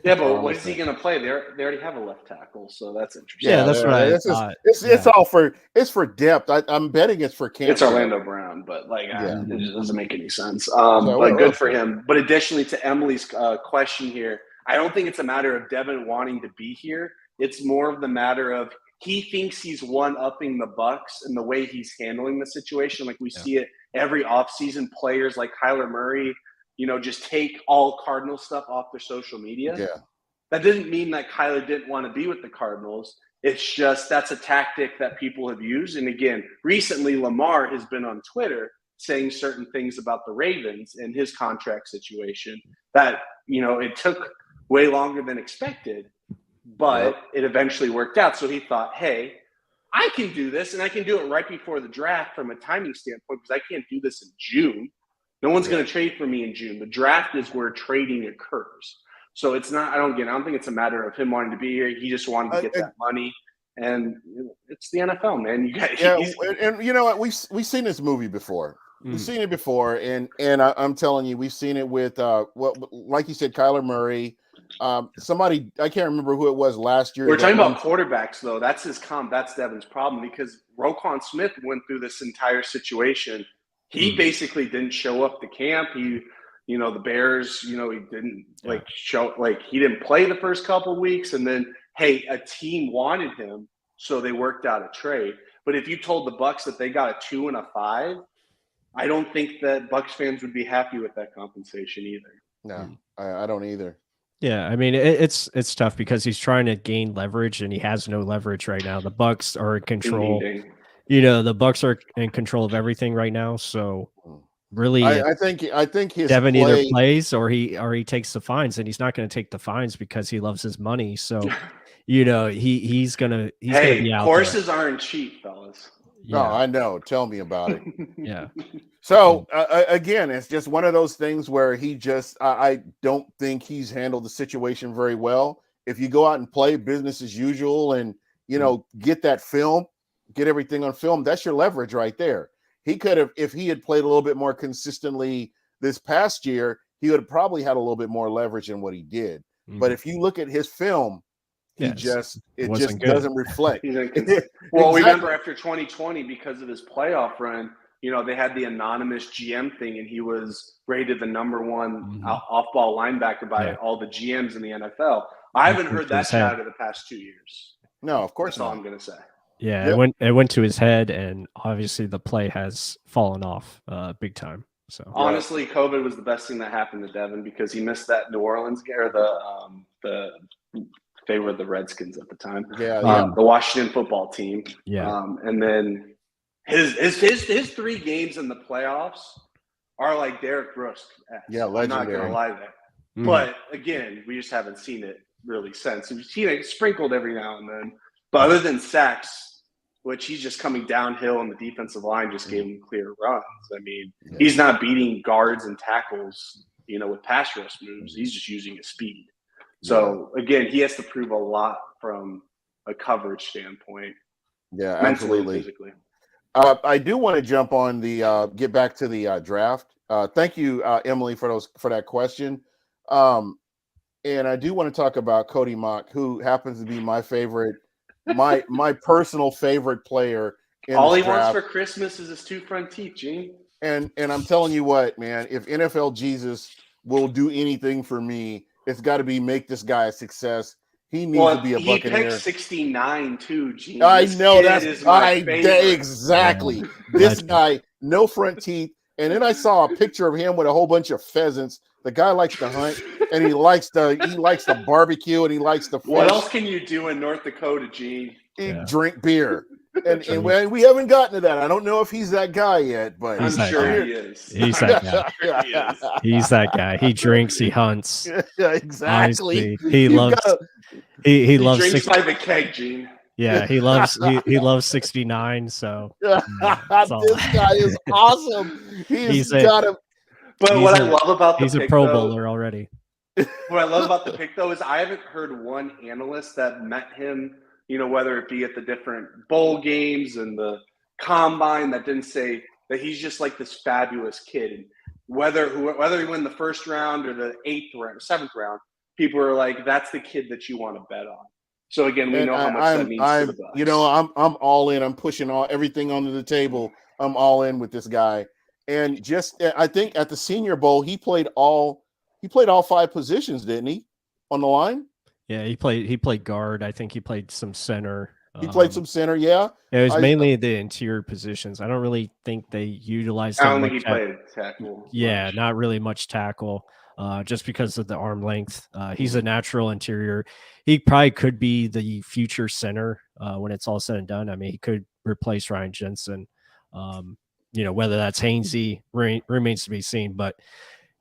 Yeah, but what is he going to play? They already have a left tackle, so that's interesting. Yeah, that's what I thought. It's all for depth. I'm betting it's for Kansas. It's Orlando Brown, but it just doesn't make any sense. But good for him. But additionally to Emily's question here, I don't think it's a matter of Devin wanting to be here. It's more of the matter of he thinks he's one-upping the Bucs and the way he's handling the situation. Like we see it every offseason. Players like Kyler Murray, just take all Cardinal stuff off their social media. Yeah. That didn't mean that Kyler didn't want to be with the Cardinals. It's just that's a tactic that people have used. And again, recently Lamar has been on Twitter saying certain things about the Ravens and his contract situation that, it took way longer than expected, but it eventually worked out. So he thought, hey, I can do this, and I can do it right before the draft from a timing standpoint because I can't do this in June. No one's going to trade for me in June. The draft is where trading occurs. So it's not – I don't think it's a matter of him wanting to be here. He just wanted to get that money. And it's the NFL, man. And you know what? We've seen this movie before. We've seen it before, and I'm telling you, we've seen it with like you said, Kyler Murray. Somebody, I can't remember who it was last year. We're talking about quarterbacks, though. That's his that's Devin's problem because Roquan Smith went through this entire situation. He basically didn't show up to camp. He, the Bears, he didn't he didn't play the first couple of weeks. And then, hey, a team wanted him, so they worked out a trade. But if you told the Bucs that they got a 2 and a 5, I don't think that Bucs fans would be happy with that compensation either. No, I don't either. Yeah, I mean it's tough because he's trying to gain leverage and he has no leverage right now. The Bucs are in control. The Bucs are in control of everything right now. So really, I think his Devin either plays or he takes the fines, and he's not going to take the fines because he loves his money. So he's gonna be out. Horses aren't cheap, fellas. Yeah. No, I know. Tell me about it. Yeah. So again, it's just one of those things where he just I don't think he's handled the situation very well. If you go out and play business as usual and get that film, get everything on film, that's your leverage right there. He could have, if he had played a little bit more consistently this past year, he would have probably had a little bit more leverage than what he did. But if you look at his film, it just doesn't reflect. Well, remember after 2020, because of his playoff run, they had the anonymous GM thing, and he was rated the number 1 off-ball linebacker by all the GMs in the NFL. I haven't heard that shout of the past 2 years. No, of course not. That's all I'm going to say. Yeah, it went to his head, and obviously the play has fallen off big time. So honestly, COVID was the best thing that happened to Devin because he missed that New Orleans game, or they were the Redskins at the time. The Washington football team. And then his 3 games in the playoffs are like Derek Brooks. Yeah, legendary. I'm not gonna lie there. But again, we just haven't seen it really since. We've seen it sprinkled every now and then. But other than sacks, which he's just coming downhill, and the defensive line just gave him clear runs. I mean, he's not beating guards and tackles, with pass rush moves. He's just using his speed. So again, he has to prove a lot from a coverage standpoint. Yeah, absolutely. Physically. I do want to jump on get back to the draft. Thank you, Emily, for that question. And I do want to talk about Cody Mauch, who happens to be my favorite, my personal favorite player. All he wants for Christmas is his 2 front teeth, Gene. And I'm telling you what, man, if NFL Jesus will do anything for me, it's got to be make this guy a success. He needs to be a Buccaneer. He picked 69 too, Gene. I know exactly. This guy, no front teeth, And then I saw a picture of him with a whole bunch of pheasants. The guy likes to hunt, and he likes the barbecue, and he likes the fish. What else can you do in North Dakota, Gene? Drink beer. And we haven't gotten to that. I don't know if he's that guy yet, but I'm sure he is. He's that guy. He's that guy. He drinks. He hunts. Yeah, exactly. Honestly, he loves. He loves. Drinks by the keg, Gene. Yeah, he loves. He loves 69. So this guy is awesome. He's got him. But what I love about the he's pick, a Pro though, Bowler already. What I love about the pick, though, is I haven't heard one analyst that met him, whether it be at the different bowl games and the combine, that didn't say that he's just like this fabulous kid. And whether he win the first round or the 8th round, 7th round, people are like, that's the kid that you want to bet on. So again, we know how much that means to the Bucs. I'm all in. I'm pushing everything onto the table. I'm all in with this guy. And I think at the Senior Bowl, he played all 5 positions, didn't he? On the line? Yeah, he played guard. I think he played some center. He played some center, yeah. It was mainly the interior positions. I don't really think they utilized him. I don't think he played tackle. Yeah, much. not really much tackle, just because of the arm length. He's a natural interior. He probably could be the future center when it's all said and done. I mean, he could replace Ryan Jensen. Whether that's Hainsey remains to be seen. But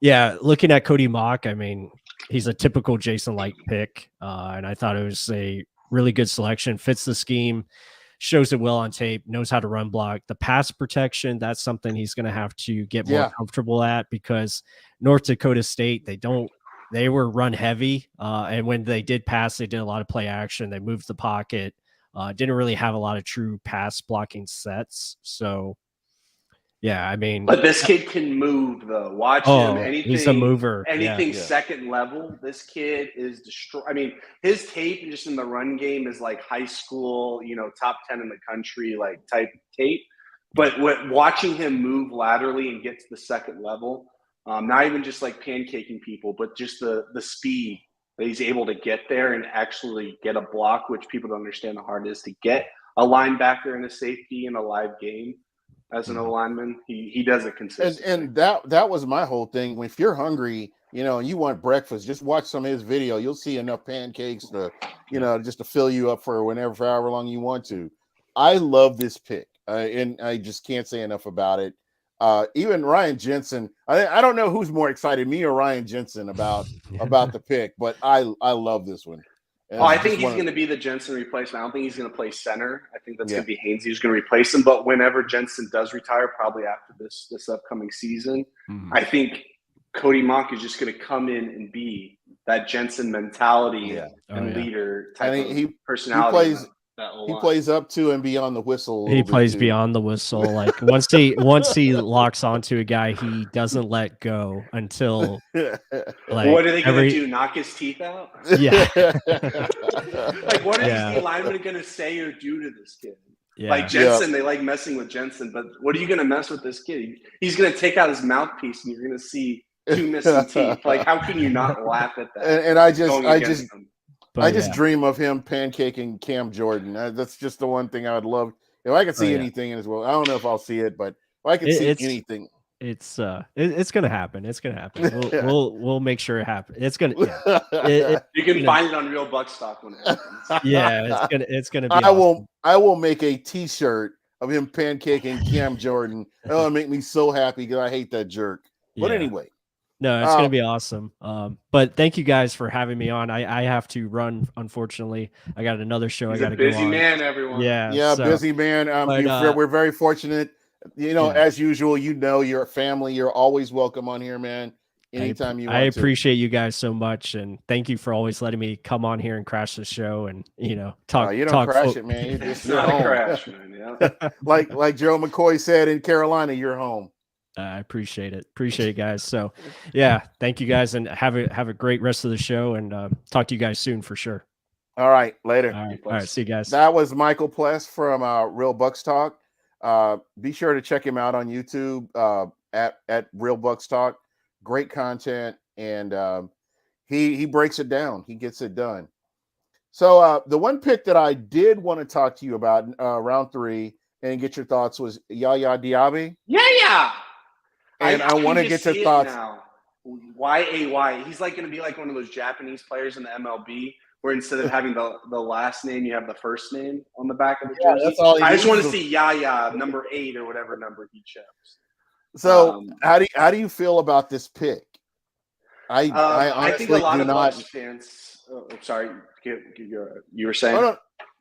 yeah, looking at Cody Mock, I mean, he's a typical Jason Light pick, and I thought it was a really good selection. Fits the scheme, shows it well on tape, knows how to run block. The pass protection, that's something he's going to have to get more comfortable at, because North Dakota State, they were run heavy, and when they did pass, they did a lot of play action. They moved the pocket, didn't really have a lot of true pass blocking sets. So yeah, I mean, but this kid can move though. Watch him. Anything, he's a mover. Anything second level, this kid is destroy. I mean, his tape just in the run game is like high school, top 10 in the country, like type tape. But watching him move laterally and get to the second level, not even just like pancaking people, but just the speed that he's able to get there and actually get a block, which people don't understand how hard it is to get a linebacker and a safety in a live game. As an O-lineman, he does it consistently. And that was my whole thing. If you're hungry, and you want breakfast, just watch some of his video. You'll see enough pancakes to, just to fill you up for however long you want to. I love this pick, and I just can't say enough about it. Even Ryan Jensen, I don't know who's more excited, me or Ryan Jensen, about the pick, but I love this one. I think he's going to be the Jensen replacement. I don't think he's going to play center. I think that's going to be Hainsey who's going to replace him. But whenever Jensen does retire, probably after this upcoming season, I think Cody Mock is just going to come in and be that Jensen mentality and leader type of personality. He plays up to and beyond the whistle. He plays beyond the whistle. Like once he locks onto a guy, he doesn't let go until like what are they going to do? Knock his teeth out? Yeah. Like what is the lineman going to say or do to this kid? Yeah. Like Jensen, they like messing with Jensen, but what are you going to mess with this kid? He's going to take out his mouthpiece, and you're going to see 2 missing teeth. Like how can you not laugh at that? And I just dream of him pancaking Cam Jordan. That's just the one thing I would love. If I could see anything in his world, I don't know if I'll see it, but if I could see anything, it's gonna happen. It's gonna happen. We'll make sure it happens. It's gonna. You can find it on Real Buck Stock when it happens. Yeah, it's gonna be. Awesome. I will make a T-shirt of him pancaking Cam Jordan. That'll make me so happy because I hate that jerk. But anyway. No, it's going to be awesome. But thank you guys for having me on. I have to run, unfortunately. I got another show I got to go on. Busy man, everyone. Yeah, busy man. We're very fortunate. As usual, your family. You're always welcome on here, man. Anytime you want I appreciate you guys so much, and thank you for always letting me come on here and crash the show and talk. You don't crash it, man. It's not a crash, man. Yeah. like Joe McCoy said in Carolina, you're home. I appreciate it, guys. So, yeah, thank you guys, and have a great rest of the show, and talk to you guys soon for sure. All right, later. All right, see you guys. That was Michael Pless from Real Bucks Talk. Be sure to check him out on YouTube at Real Bucks Talk. Great content, and he breaks it down. He gets it done. So the one pick that I did want to talk to you about round 3 and get your thoughts was Yaya Diaby. Yeah. and I want to can get just your see it thoughts. now. YAY. He's like going to be like one of those Japanese players in the MLB where instead of having the last name, you have the first name on the back of the Yeah, jersey. that's all he I just want to needs. see Yaya number 8 or whatever number he chose. So how do you feel about this pick? I I think a honestly lot do of not. Bucks fans. Oh, sorry, you were saying. Oh,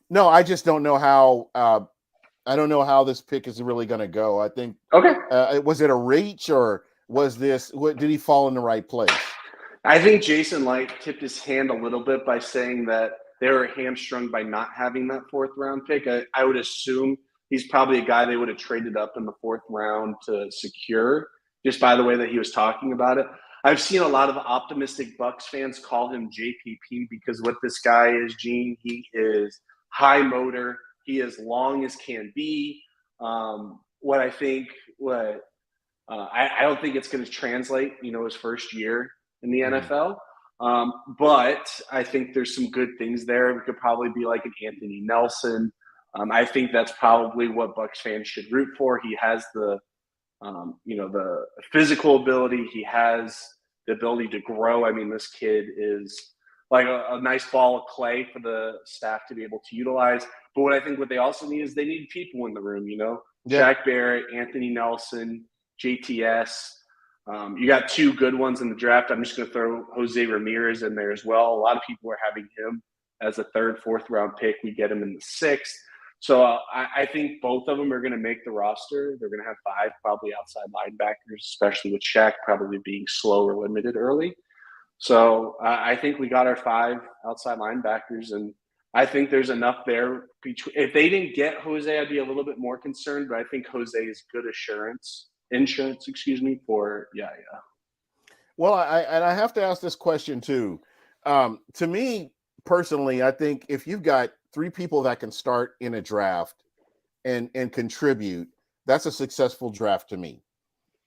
no, I just don't know how. I don't know how this pick is really going to go. I think. Okay. Was it a reach or was this? What did he fall in the right place? I think Jason Light tipped his hand a little bit by saying that they were hamstrung by not having that 4th round pick. I would assume he's probably a guy they would have traded up in the 4th round to secure, just by the way that he was talking about it. I've seen a lot of optimistic Bucks fans call him JPP because what this guy is, Gene, he is high motor. He is long as can be. I don't think it's going to translate, his first year in the NFL. But I think there's some good things there. It could probably be like an Anthony Nelson. I think that's probably what Bucks fans should root for. He has the physical ability. He has the ability to grow. I mean, this kid is like a nice ball of clay for the staff to be able to utilize. But what they also need is they need people in the room, Yeah. Shaq Barrett, Anthony Nelson, JTS. You got 2 good ones in the draft. I'm just going to throw Jose Ramirez in there as well. A lot of people are having him as a 3rd, 4th round pick. We get him in the 6th. So I think both of them are going to make the roster. They're going to have 5 probably outside linebackers, especially with Shaq probably being slow or limited early. So I think we got our 5 outside linebackers, and I think there's enough there. If they didn't get Jose, I'd be a little bit more concerned, but I think Jose is good insurance, for Yaya. Well, I have to ask this question too. To me personally, I think if you've got 3 people that can start in a draft and contribute, that's a successful draft to me.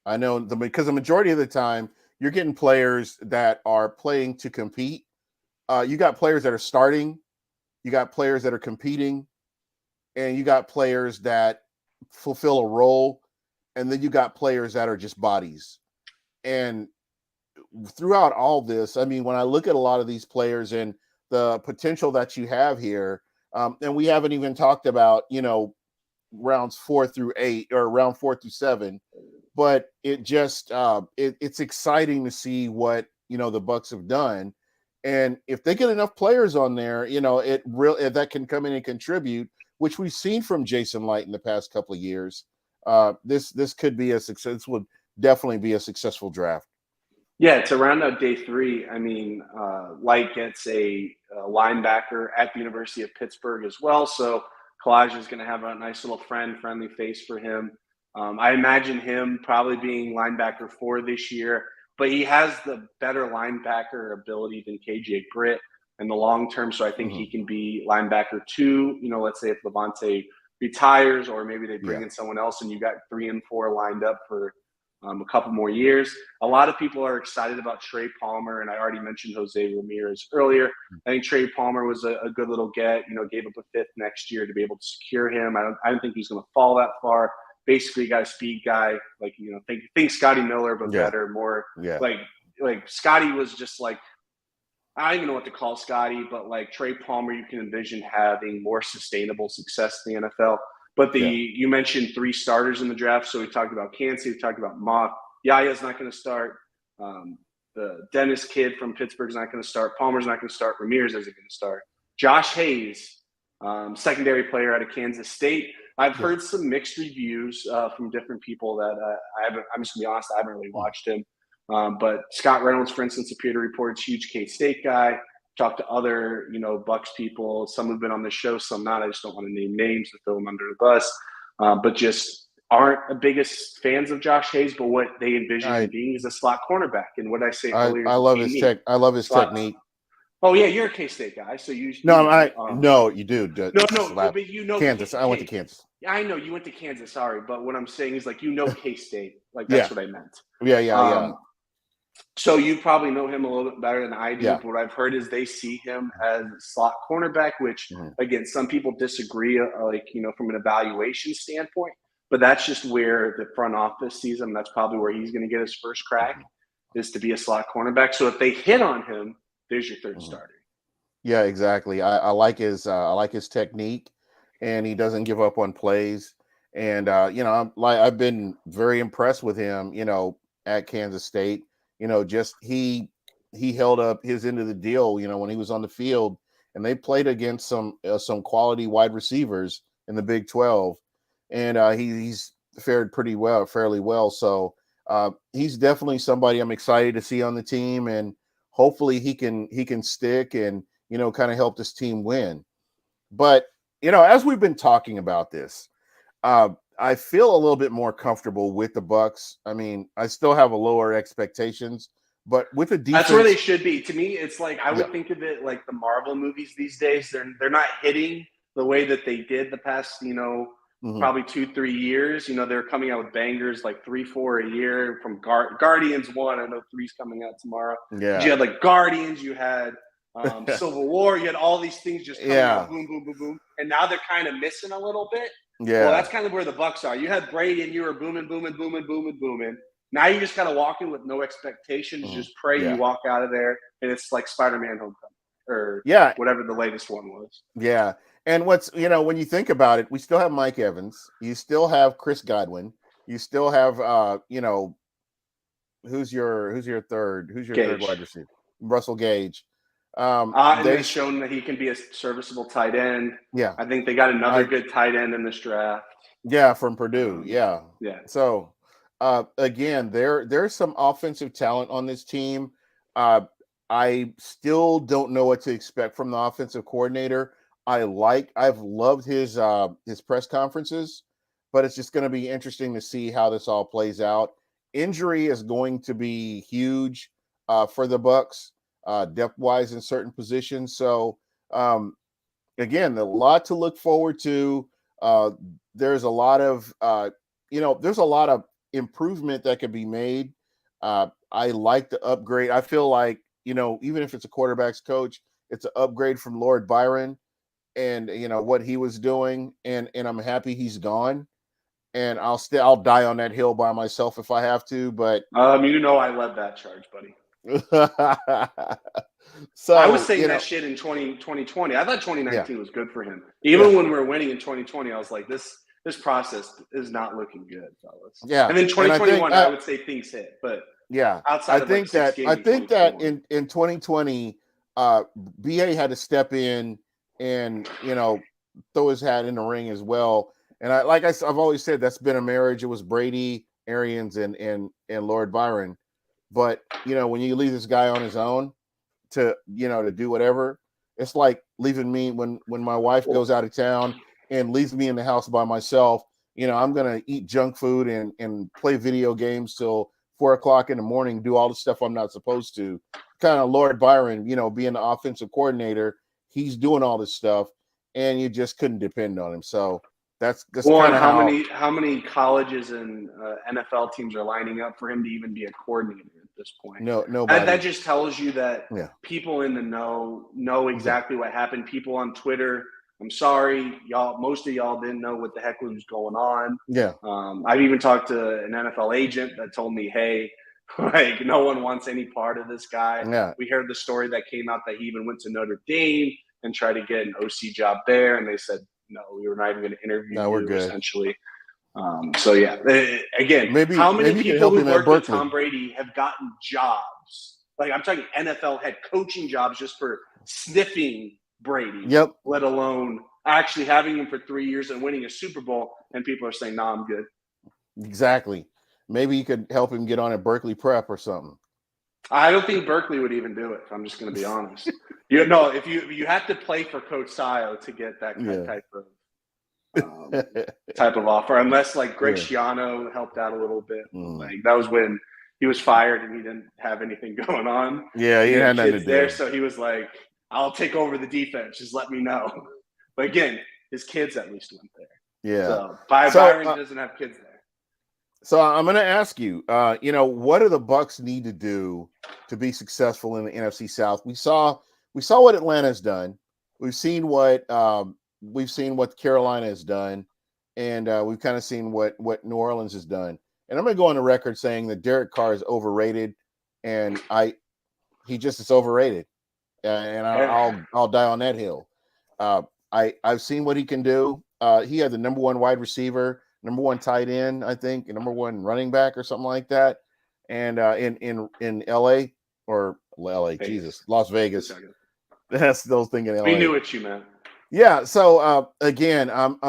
I know because the majority of the time you're getting players that are playing to compete. You got players that are starting, you got players that are competing, and you got players that fulfill a role, and then you got players that are just bodies. And throughout all this, I mean, when I look at a lot of these players and the potential that you have here, and we haven't even talked about, rounds 4 through 8 or round 4 through 7, but it just it's exciting to see what the Bucks have done, and if they get enough players on there, that can come in and contribute, which we've seen from Jason Light in the past couple of years. This could be a success. This would definitely be a successful draft. Yeah, to round out day 3, I mean, Light gets a linebacker at the University of Pittsburgh as well. So Kalijah is going to have a nice little friendly face for him. I imagine him probably being linebacker 4 this year, but he has the better linebacker ability than KJ Britt in the long term. So I think he can be linebacker 2. Let's say if Levante retires, or maybe they bring in someone else, and you got 3 and 4 lined up for a couple more years. A lot of people are excited about Trey Palmer, and I already mentioned Jose Ramirez earlier. I think Trey Palmer was a good little get. Gave up a 5th next year to be able to secure him. I don't think he's going to fall that far. Basically, got a speed guy, like think Scotty Miller, but better, more like Scotty was just like, I don't even know what to call Scotty, but like Trey Palmer, you can envision having more sustainable success in the NFL. But you mentioned 3 starters in the draft. So we talked about Kancey, we talked about Mock. Yaya's not going to start. The Dennis kid from Pittsburgh's not going to start. Palmer's not going to start. Ramirez isn't going to start. Josh Hayes, secondary player out of Kansas State. I've heard some mixed reviews from different people that I'm just going to be honest, I haven't really watched him. But Scott Reynolds, for instance, appeared to report huge K-State guy. Talked to other, Bucks people. Some have been on the show, some not. I just don't want to name names to throw them under the bus. But just aren't the biggest fans of Josh Hayes, but what they envision him being is a slot cornerback. And what I say earlier, I love his technique. Oh yeah, you're a K-State guy, so you. No, you do. No, but Kansas. I went to Kansas. Yeah, I know you went to Kansas. Sorry, but what I'm saying is K-State. Like that's what I meant. Yeah. So you probably know him a little bit better than I do. But what I've heard is they see him as slot cornerback, which again, some people disagree. From an evaluation standpoint, but that's just where the front office sees him. That's probably where he's going to get his first crack, is to be a slot cornerback. So if they hit on him, there's your third starter. Yeah, exactly. I like his technique, and he doesn't give up on plays. And I've been very impressed with him, at Kansas State. Just he held up his end of the deal, when he was on the field, and they played against some quality wide receivers in the Big 12, and he's fared fairly well. So he's definitely somebody I'm excited to see on the team, and hopefully he can stick and kind of help this team win. But as we've been talking about this, I feel a little bit more comfortable with the Bucks. I mean, I still have a lower expectations, but with the defense, that's where they should be. To me, it's like I would think of it like the Marvel movies these days. They're not hitting the way that they did the past, probably 2-3 years. They're coming out with bangers like 3-4 a year from Guardians 1. I know 3's coming out tomorrow. Yeah. But you had like Guardians, you had Civil War, you had all these things just coming out, boom, boom, boom, boom. And now they're kind of missing a little bit. Yeah. Well, that's kind of where the Bucks are. You had Brady and you were booming, booming, booming, booming, booming. Now you just kind of walk in with no expectations. Just pray you walk out of there, and it's like Spider-Man Homecoming or whatever the latest one was. Yeah. And what's, when you think about it, we still have Mike Evans. You still have Chris Godwin. You still have, who's your third wide receiver? Russell Gage. They've shown that he can be a serviceable tight end. Yeah. I think they got another good tight end in this draft. Yeah, from Purdue. Yeah. So, again, there's some offensive talent on this team. I still don't know what to expect from the offensive coordinator. I've loved his press conferences, but it's just going to be interesting to see how this all plays out. Injury is going to be huge for the Bucks, depth-wise in certain positions. So, again, a lot to look forward to. There's a lot of improvement that could be made. I like the upgrade. I feel like, even if it's a quarterback's coach, it's an upgrade from Lord Byron and, what he was doing. And I'm happy he's gone. And I'll die on that hill by myself if I have to. But I led that charge, buddy. So I was saying that shit in 2020. I thought 2019 was good for him. Even when we were winning in 2020, I was like, this process is not looking good, fellas. Yeah. And then 2021, I would say things hit. But outside I think that in 2020, BA had to step in and throw his hat in the ring as well. And I've always said, that's been a marriage. It was Brady, Arians, and Lord Byron. But when you leave this guy on his own to do whatever, it's like leaving me when my wife goes out of town and leaves me in the house by myself. I'm gonna eat junk food and play video games till 4 o'clock in the morning, do all the stuff I'm not supposed to. Kind of Lord Byron, being the offensive coordinator, he's doing all this stuff, and you just couldn't depend on him. So that's kind of how many colleges and NFL teams are lining up for him to even be a coordinator at this point? No. That just tells you that people in the know exactly what happened. People on Twitter, I'm sorry, y'all. Most of y'all didn't know what the heck was going on. Yeah. I've even talked to an NFL agent that told me, hey, like, no one wants any part of this guy. Yeah. We heard the story that came out that he even went to Notre Dame and tried to get an OC job there, and they said, no, we were not even going to interview you, we're good. essentially. Again, maybe how many maybe people who worked with Tom Brady have gotten jobs? Like, I'm talking NFL head coaching jobs just for sniffing Brady. Yep. Let alone actually having him for 3 years and winning a Super Bowl, and people are saying, "Nah, I'm good." Exactly. Maybe you could help him get on at Berkeley Prep or something. I don't think Berkeley would even do it. I'm just going to be honest. If you have to play for Coach Sayo to get that type of offer, unless like Greg Schiano helped out a little bit. Like, that was when he was fired and he didn't have anything going on. Yeah, he had nothing to do there, so he was like, "I'll take over the defense. Just let me know." But again, his kids at least went there. Yeah. So Byron doesn't have kids there. So I'm going to ask you, what do the Bucks need to do to be successful in the NFC South? We saw what Atlanta's done. We've seen what Carolina has done. and we've kind of seen what New Orleans has done. And I'm going to go on the record saying that Derek Carr is overrated, and he just is overrated, and I'll die on that hill. I've seen what he can do. He had the number one wide receiver, number one tight end, I think, and number one running back or something like that. And in LA or LA, Vegas. Jesus, Las Vegas. That's still thinking LA. We knew what you meant. Yeah. So again, I'm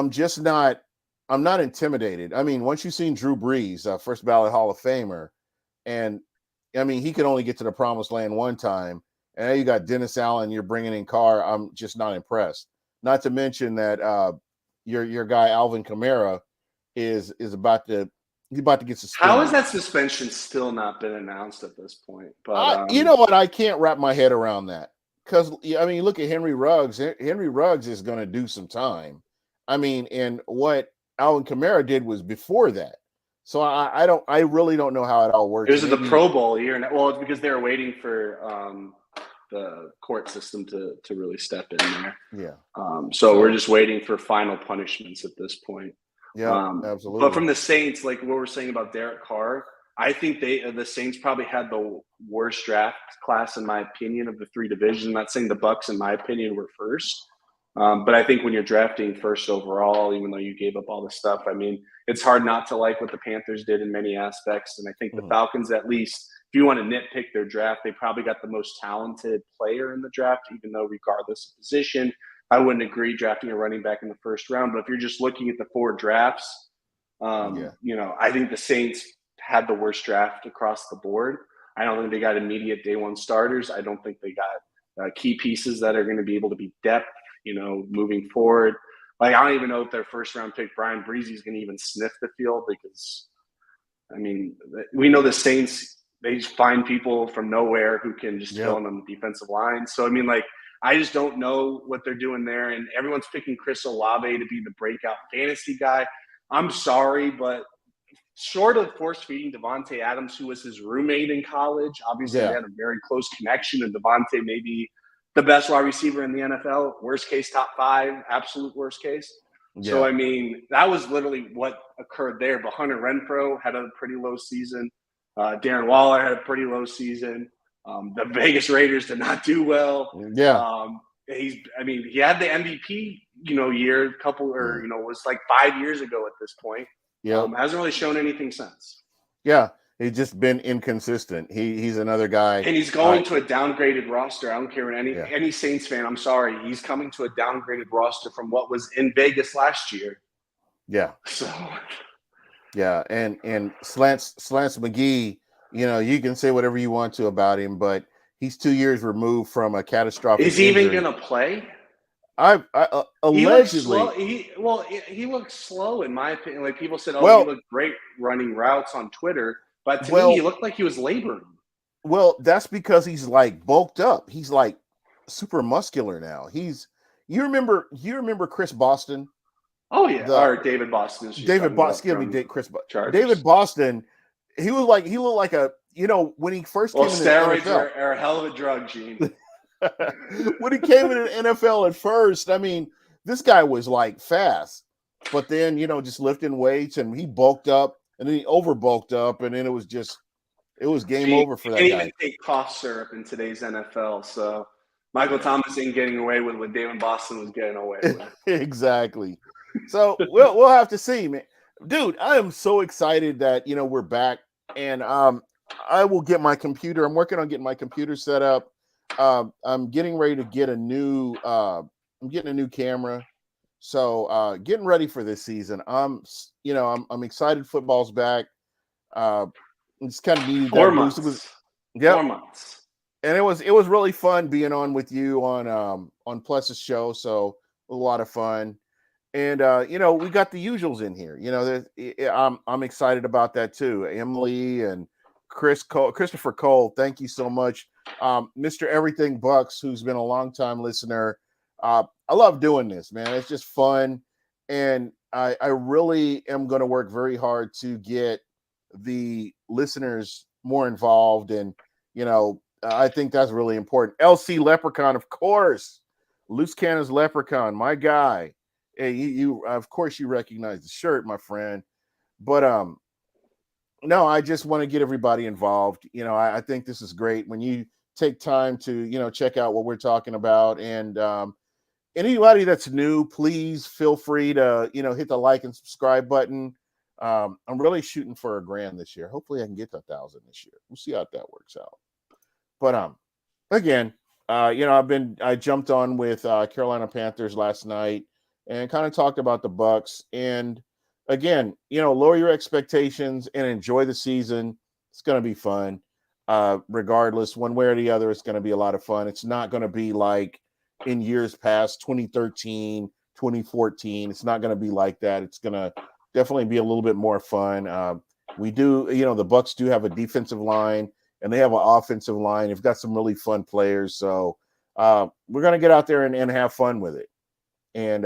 not intimidated. I mean, once you've seen Drew Brees, first ballot Hall of Famer, and I mean he could only get to the promised land one time, and now you got Dennis Allen, you're bringing in Carr. I'm just not impressed. Not to mention that your guy Alvin Kamara is about to get suspended. How has that suspension still not been announced at this point? But you know what? I can't wrap my head around that because I mean, look at Henry Ruggs. Henry Ruggs is going to do some time. I mean, and what Alvin Kamara did was before that. So I really don't know how it all works. It was the Pro Bowl year, and well, it's because they were waiting for the court system to really step in there. Yeah. So we're just waiting for final punishments at this point. Yeah, absolutely. But from the Saints, like what we're saying about Derek Carr, I think the Saints probably had the worst draft class, in my opinion, of the three divisions. I'm not saying the Bucs, in my opinion, were first. But I think when you're drafting first overall, even though you gave up all the stuff, I mean, it's hard not to like what the Panthers did in many aspects. And I think the Falcons, at least, if you want to nitpick their draft, they probably got the most talented player in the draft, even though regardless of position, I wouldn't agree drafting a running back in the first round. But if you're just looking at the four drafts, you know, I think the Saints had the worst draft across the board. I don't think they got immediate day one starters. I don't think they got key pieces that are going to be able to be depth, you know, moving forward. Like, I don't even know if their first round pick, Brian Breezy, is going to even sniff the field because, I mean, we know the Saints, they just find people from nowhere who can just fill in on the defensive line. So, I mean, like, I just don't know what they're doing there. And everyone's picking Chris Olave to be the breakout fantasy guy. I'm sorry, but short of force-feeding Devontae Adams, who was his roommate in college, obviously they had a very close connection, and Devontae may be the best wide receiver in the NFL. Worst case, top five, absolute worst case. Yeah. So, I mean, that was literally what occurred there. But Hunter Renfrow had a pretty low season. Darren Waller had a pretty low season. The Vegas Raiders did not do well. Yeah. He had the MVP, year, was like 5 years ago at this point. Yeah. Hasn't really shown anything since. Yeah. He's just been inconsistent. He's another guy. And he's going to a downgraded roster. I don't care what any Saints fan, I'm sorry. He's coming to a downgraded roster from what was in Vegas last year. Yeah. So. Yeah. And Slants McGee, you can say whatever you want to about him, but he's 2 years removed from a catastrophic Is he injury. even going to play? I allegedly. He looks slow in my opinion. Like people said, he looked great running routes on Twitter, but to me, he looked like he was laboring. Well, that's because he's like bulked up. He's like super muscular now. You remember Chris Boston? Oh yeah, or David Boston. David Boston. David Boston. He looked like a when he first came in the steroids NFL. are a hell of a drug, Gene. When he came in the NFL at first, I mean, this guy was like fast, but then just lifting weights, and he bulked up, and then he over bulked up, and then it was game over for that guy. He can't even take cough syrup in today's NFL, so Michael Thomas ain't getting away with what David Boston was getting away with. Exactly. So we'll have to see, man. Dude, I am so excited that we're back, and I will get my computer. I'm working on getting my computer set up. I'm getting ready to get a new camera. So getting ready for this season. I'm excited football's back. It's kind of needed 4 months. 4 months. And it was really fun being on with you on Plus's show. So a lot of fun. And we got the usuals in here. I'm excited about that too. Emily and Christopher Cole, thank you so much. Mr. Everything Bucks, who's been a long-time listener. I love doing this, man. It's just fun. And I really am going to work very hard to get the listeners more involved. And, I think that's really important. LC Leprechaun, of course. Loose Cannon's Leprechaun, my guy. Hey, you of course you recognize the shirt, my friend. But no, I just want to get everybody involved. I think this is great when you take time to, check out what we're talking about. And anybody that's new, please feel free to, hit the like and subscribe button. I'm really shooting for $1,000 this year. Hopefully I can get to 1,000 this year. We'll see how that works out. But again, I jumped on with Carolina Panthers last night and kind of talked about the Bucks. And again, lower your expectations and enjoy the season. It's going to be fun. Regardless, one way or the other, it's going to be a lot of fun. It's not going to be like in years past, 2013, 2014. It's not going to be like that. It's going to definitely be a little bit more fun. We do, the Bucks do have a defensive line and they have an offensive line. They've got some really fun players. So we're going to get out there and have fun with it. And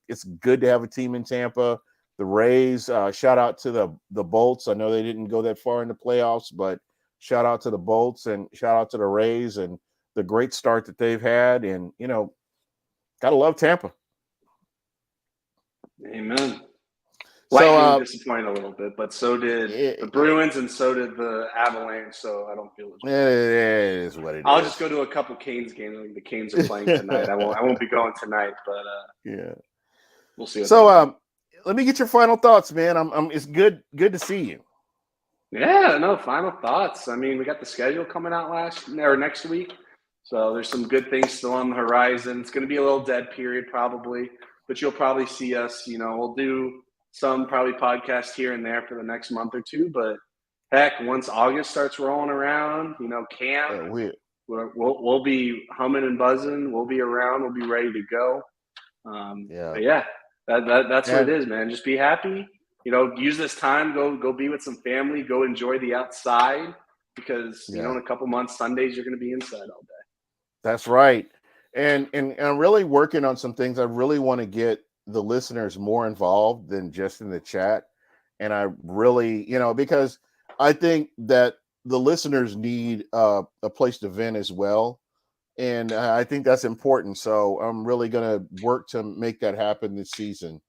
it's good to have a team in Tampa. The Rays, shout out to the Bolts. I know they didn't go that far in the playoffs, but shout out to the Bolts and shout out to the Rays and the great start that they've had. And, gotta love Tampa. Amen. So, Lightning disappointed a little bit, but so did the Bruins and so did the Avalanche. So I don't feel as bad. It is what it is. I'll just go to a couple Canes games. I think the Canes are playing tonight. I won't be going tonight, but yeah, we'll see. So let me get your final thoughts, man. It's good to see you. Yeah, no, final thoughts. I mean, we got the schedule coming out next week. So there's some good things still on the horizon. It's going to be a little dead period probably, but you'll probably see us, we'll do some probably podcasts here and there for the next month or two. But heck, once August starts rolling around, camp, we'll be humming and buzzing. We'll be around. We'll be ready to go. But yeah, that's what it is, man. Just be happy. Use this time. Go be with some family. Go enjoy the outside because in a couple months, Sundays you're going to be inside all day. That's right. And I'm really working on some things. I really want to get the listeners more involved than just in the chat. And I really, because I think that the listeners need a place to vent as well. And I think that's important. So I'm really going to work to make that happen this season.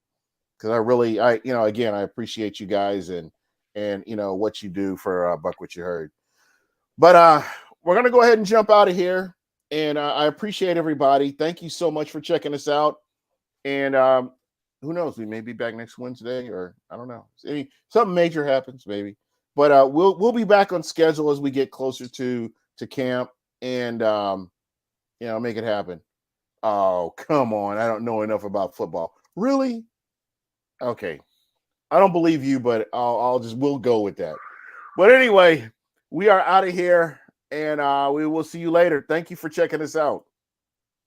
Because I appreciate you guys and what you do for Buck What You Heard. But we're going to go ahead and jump out of here. And I appreciate everybody. Thank you so much for checking us out. And who knows? We may be back next Wednesday, or I don't know. Something major happens, maybe. But we'll be back on schedule as we get closer to camp and make it happen. Oh, come on! I don't know enough about football. Really? Okay. I don't believe you, but we'll go with that. But anyway, we are out of here. And we will see you later. Thank you for checking us out.